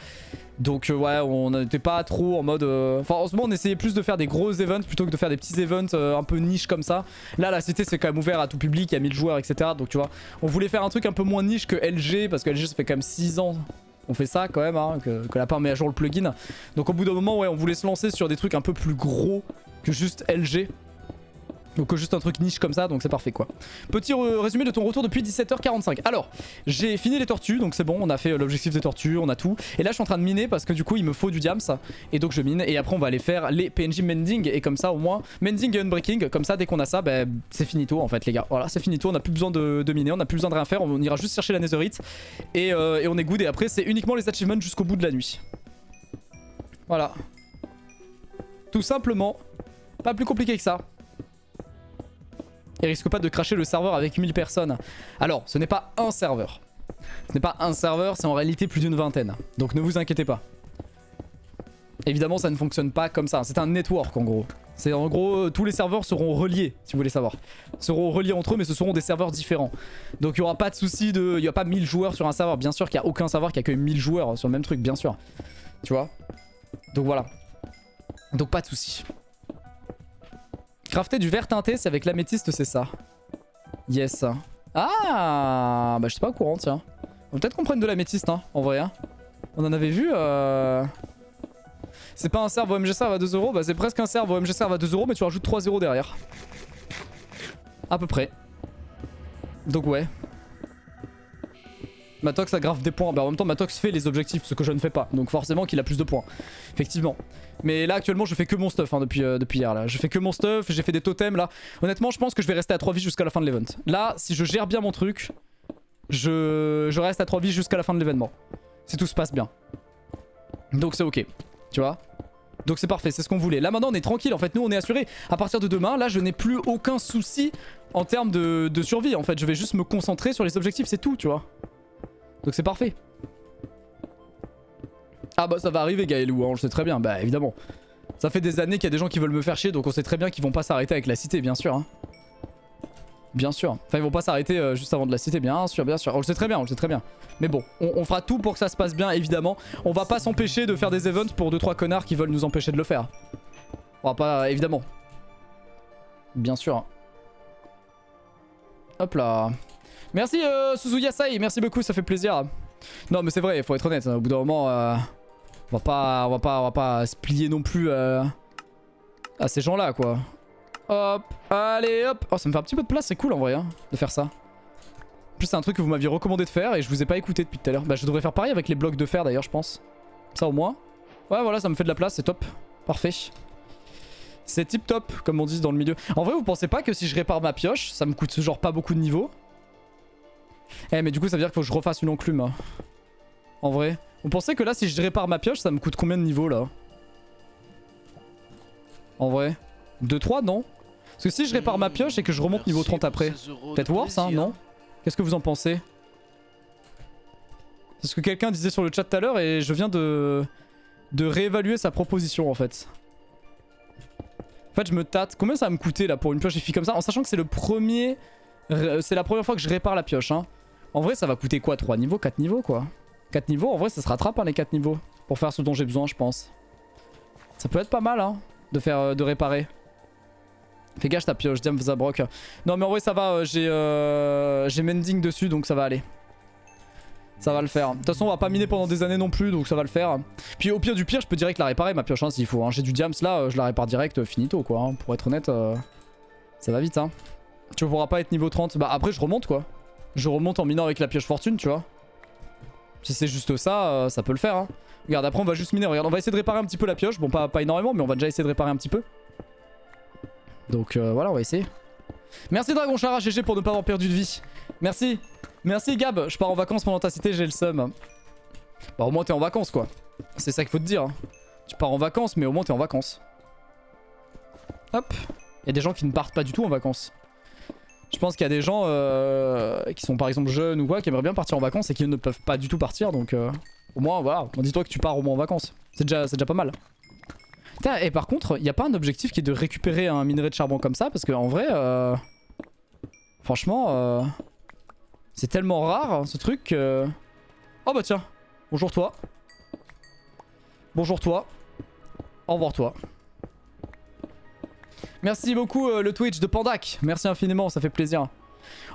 Donc ouais, on n'était pas trop en mode... Enfin en ce moment on essayait plus de faire des gros events plutôt que de faire des petits events un peu niche comme ça. Là la cité c'est quand même ouvert à tout public, il y a 1000 joueurs etc. Donc tu vois, on voulait faire un truc un peu moins niche que LG parce que LG ça fait quand même 6 ans. On fait ça quand même, hein, que Lapin met à jour le plugin. Donc au bout d'un moment, ouais, on voulait se lancer sur des trucs un peu plus gros que juste LG. Donc juste un truc niche comme ça, donc c'est parfait quoi. Petit résumé de ton retour depuis 17h45. Alors, j'ai fini les tortues, donc c'est bon, on a fait l'objectif des tortues, on a tout. Et là je suis en train de miner parce que du coup il me faut du diams. Et donc je mine, et après on va aller faire les PNJ mending. Et comme ça au moins, mending et unbreaking, comme ça dès qu'on a ça, bah, c'est finito en fait les gars. Voilà, c'est finito, on n'a plus besoin de miner, on n'a plus besoin de rien faire. On ira juste chercher la netherite. Et on est good, et après c'est uniquement les achievements jusqu'au bout de la nuit. Voilà. Tout simplement, pas plus compliqué que ça. Et risque pas de cracher le serveur avec 1000 personnes. Alors, ce n'est pas un serveur. Ce n'est pas un serveur, c'est en réalité plus d'une vingtaine. Donc ne vous inquiétez pas. Évidemment, ça ne fonctionne pas comme ça. C'est un network en gros. C'est en gros, tous les serveurs seront reliés, si vous voulez savoir. Seront reliés entre eux, mais ce seront des serveurs différents. Donc il n'y aura pas de souci de... Il n'y a pas 1000 joueurs sur un serveur. Bien sûr qu'il n'y a aucun serveur qui accueille 1000 joueurs sur le même truc, bien sûr. Tu vois? Donc voilà. Donc pas de souci. Crafter du vert teinté, c'est avec l'améthyste, c'est ça. Yes. Ah, bah je suis pas au courant, tiens. Peut-être qu'on prenne de l'améthyste, hein, en vrai. Hein. On en avait vu. C'est pas un serve OMG serve à 2 €, bah c'est presque un serve OMG serve à 2 €, mais tu rajoutes 3 € derrière. À peu près. Donc ouais. Matox a grave des points. Bah en même temps Matox fait les objectifs, ce que je ne fais pas. Donc forcément qu'il a plus de points. Effectivement. Mais là actuellement je fais que mon stuff hein, depuis hier là. Je fais que mon stuff, j'ai fait des totems là. Honnêtement je pense que je vais rester à 3 vies jusqu'à la fin de l'event. Là si je gère bien mon truc, je reste à 3 vies jusqu'à la fin de l'événement. Si tout se passe bien. Donc c'est ok. Tu vois. Donc c'est parfait, c'est ce qu'on voulait. Là maintenant on est tranquille en fait, nous on est assuré. À partir de demain, là je n'ai plus aucun souci en termes de survie. En fait je vais juste me concentrer sur les objectifs, c'est tout tu vois. Donc c'est parfait. Ah bah ça va arriver Gaëlou, hein, on le sait très bien, bah évidemment. Ça fait des années qu'il y a des gens qui veulent me faire chier, donc on sait très bien qu'ils vont pas s'arrêter avec la cité, bien sûr. Hein. Bien sûr. Enfin ils vont pas s'arrêter juste avant de la cité, bien sûr, bien sûr. On le sait très bien, on le sait très bien. Mais bon, on fera tout pour que ça se passe bien, évidemment. On va pas s'empêcher de faire des events pour 2-3 connards qui veulent nous empêcher de le faire. On va pas, évidemment. Bien sûr. Hop là. Merci Suzuyasai, merci beaucoup, ça fait plaisir. Non mais c'est vrai, il faut être honnête, au bout d'un moment, on va pas se plier non plus à ces gens-là quoi. Hop, allez hop. Oh ça me fait un petit peu de place, c'est cool en vrai hein, de faire ça. En plus c'est un truc que vous m'aviez recommandé de faire et je vous ai pas écouté depuis tout à l'heure. Bah je devrais faire pareil avec les blocs de fer d'ailleurs je pense. Ça au moins. Ouais voilà, ça me fait de la place, c'est top. Parfait. C'est tip top comme on dit dans le milieu. En vrai vous pensez pas que si je répare ma pioche, ça me coûte genre pas beaucoup de niveau? Eh mais du coup ça veut dire qu'il faut que je refasse une enclume hein. En vrai. Vous pensez que là si je répare ma pioche ça me coûte combien de niveaux là? En vrai 2-3 non? Parce que si je répare ma pioche et que je remonte niveau 30 après, peut-être worse hein non? Qu'est-ce que vous en pensez? C'est ce que quelqu'un disait sur le chat tout à l'heure et je viens de réévaluer sa proposition en fait. En fait je me tâte. Combien ça va me coûter là pour une pioche efficace comme ça? En sachant que c'est le premier... C'est la première fois que je répare la pioche hein. En vrai ça va coûter quoi? 3 niveaux? 4 niveaux quoi? 4 niveaux en vrai ça se rattrape hein, les 4 niveaux. Pour faire ce dont j'ai besoin je pense. Ça peut être pas mal hein de réparer. Fais gaffe ta pioche, Diam Zabrock. Non mais en vrai ça va, j'ai mending dessus donc ça va aller. Ça va le faire. De toute façon on va pas miner pendant des années non plus donc ça va le faire. Puis au pire du pire je peux direct la réparer ma pioche hein, s'il faut. Hein. J'ai du diams là, je la répare direct, finito quoi. Hein. Pour être honnête, ça va vite hein. Tu pourras pas être niveau 30. Bah après je remonte quoi. Je remonte en minant avec la pioche fortune tu vois. Si c'est juste ça, ça peut le faire. Hein. Regarde, après on va juste miner. Regarde, on va essayer de réparer un petit peu la pioche. Bon, pas énormément, mais on va déjà essayer de réparer un petit peu. Donc voilà, on va essayer. Merci Dragon Chara GG pour ne pas avoir perdu de vie. Merci. Merci Gab. Je pars en vacances pendant ta cité, j'ai le seum. Bah au moins t'es en vacances quoi. C'est ça qu'il faut te dire. Hein. Tu pars en vacances, mais au moins t'es en vacances. Hop. Il y a des gens qui ne partent pas du tout en vacances. Je pense qu'il y a des gens qui sont par exemple jeunes ou quoi, qui aimeraient bien partir en vacances et qui ne peuvent pas du tout partir. Donc au moins voilà, dis-toi que tu pars au moins en vacances. C'est déjà pas mal. Putain, et par contre, il n'y a pas un objectif qui est de récupérer un minerai de charbon comme ça, parce qu'en vrai, franchement, c'est tellement rare hein, ce truc que... Oh bah tiens, bonjour toi. Bonjour toi. Au revoir toi. Merci beaucoup le Twitch de Pandak. Merci infiniment, ça fait plaisir.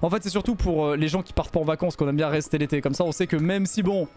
En fait c'est surtout pour les gens qui partent pas en vacances qu'on aime bien rester l'été. Comme ça on sait que même si bon,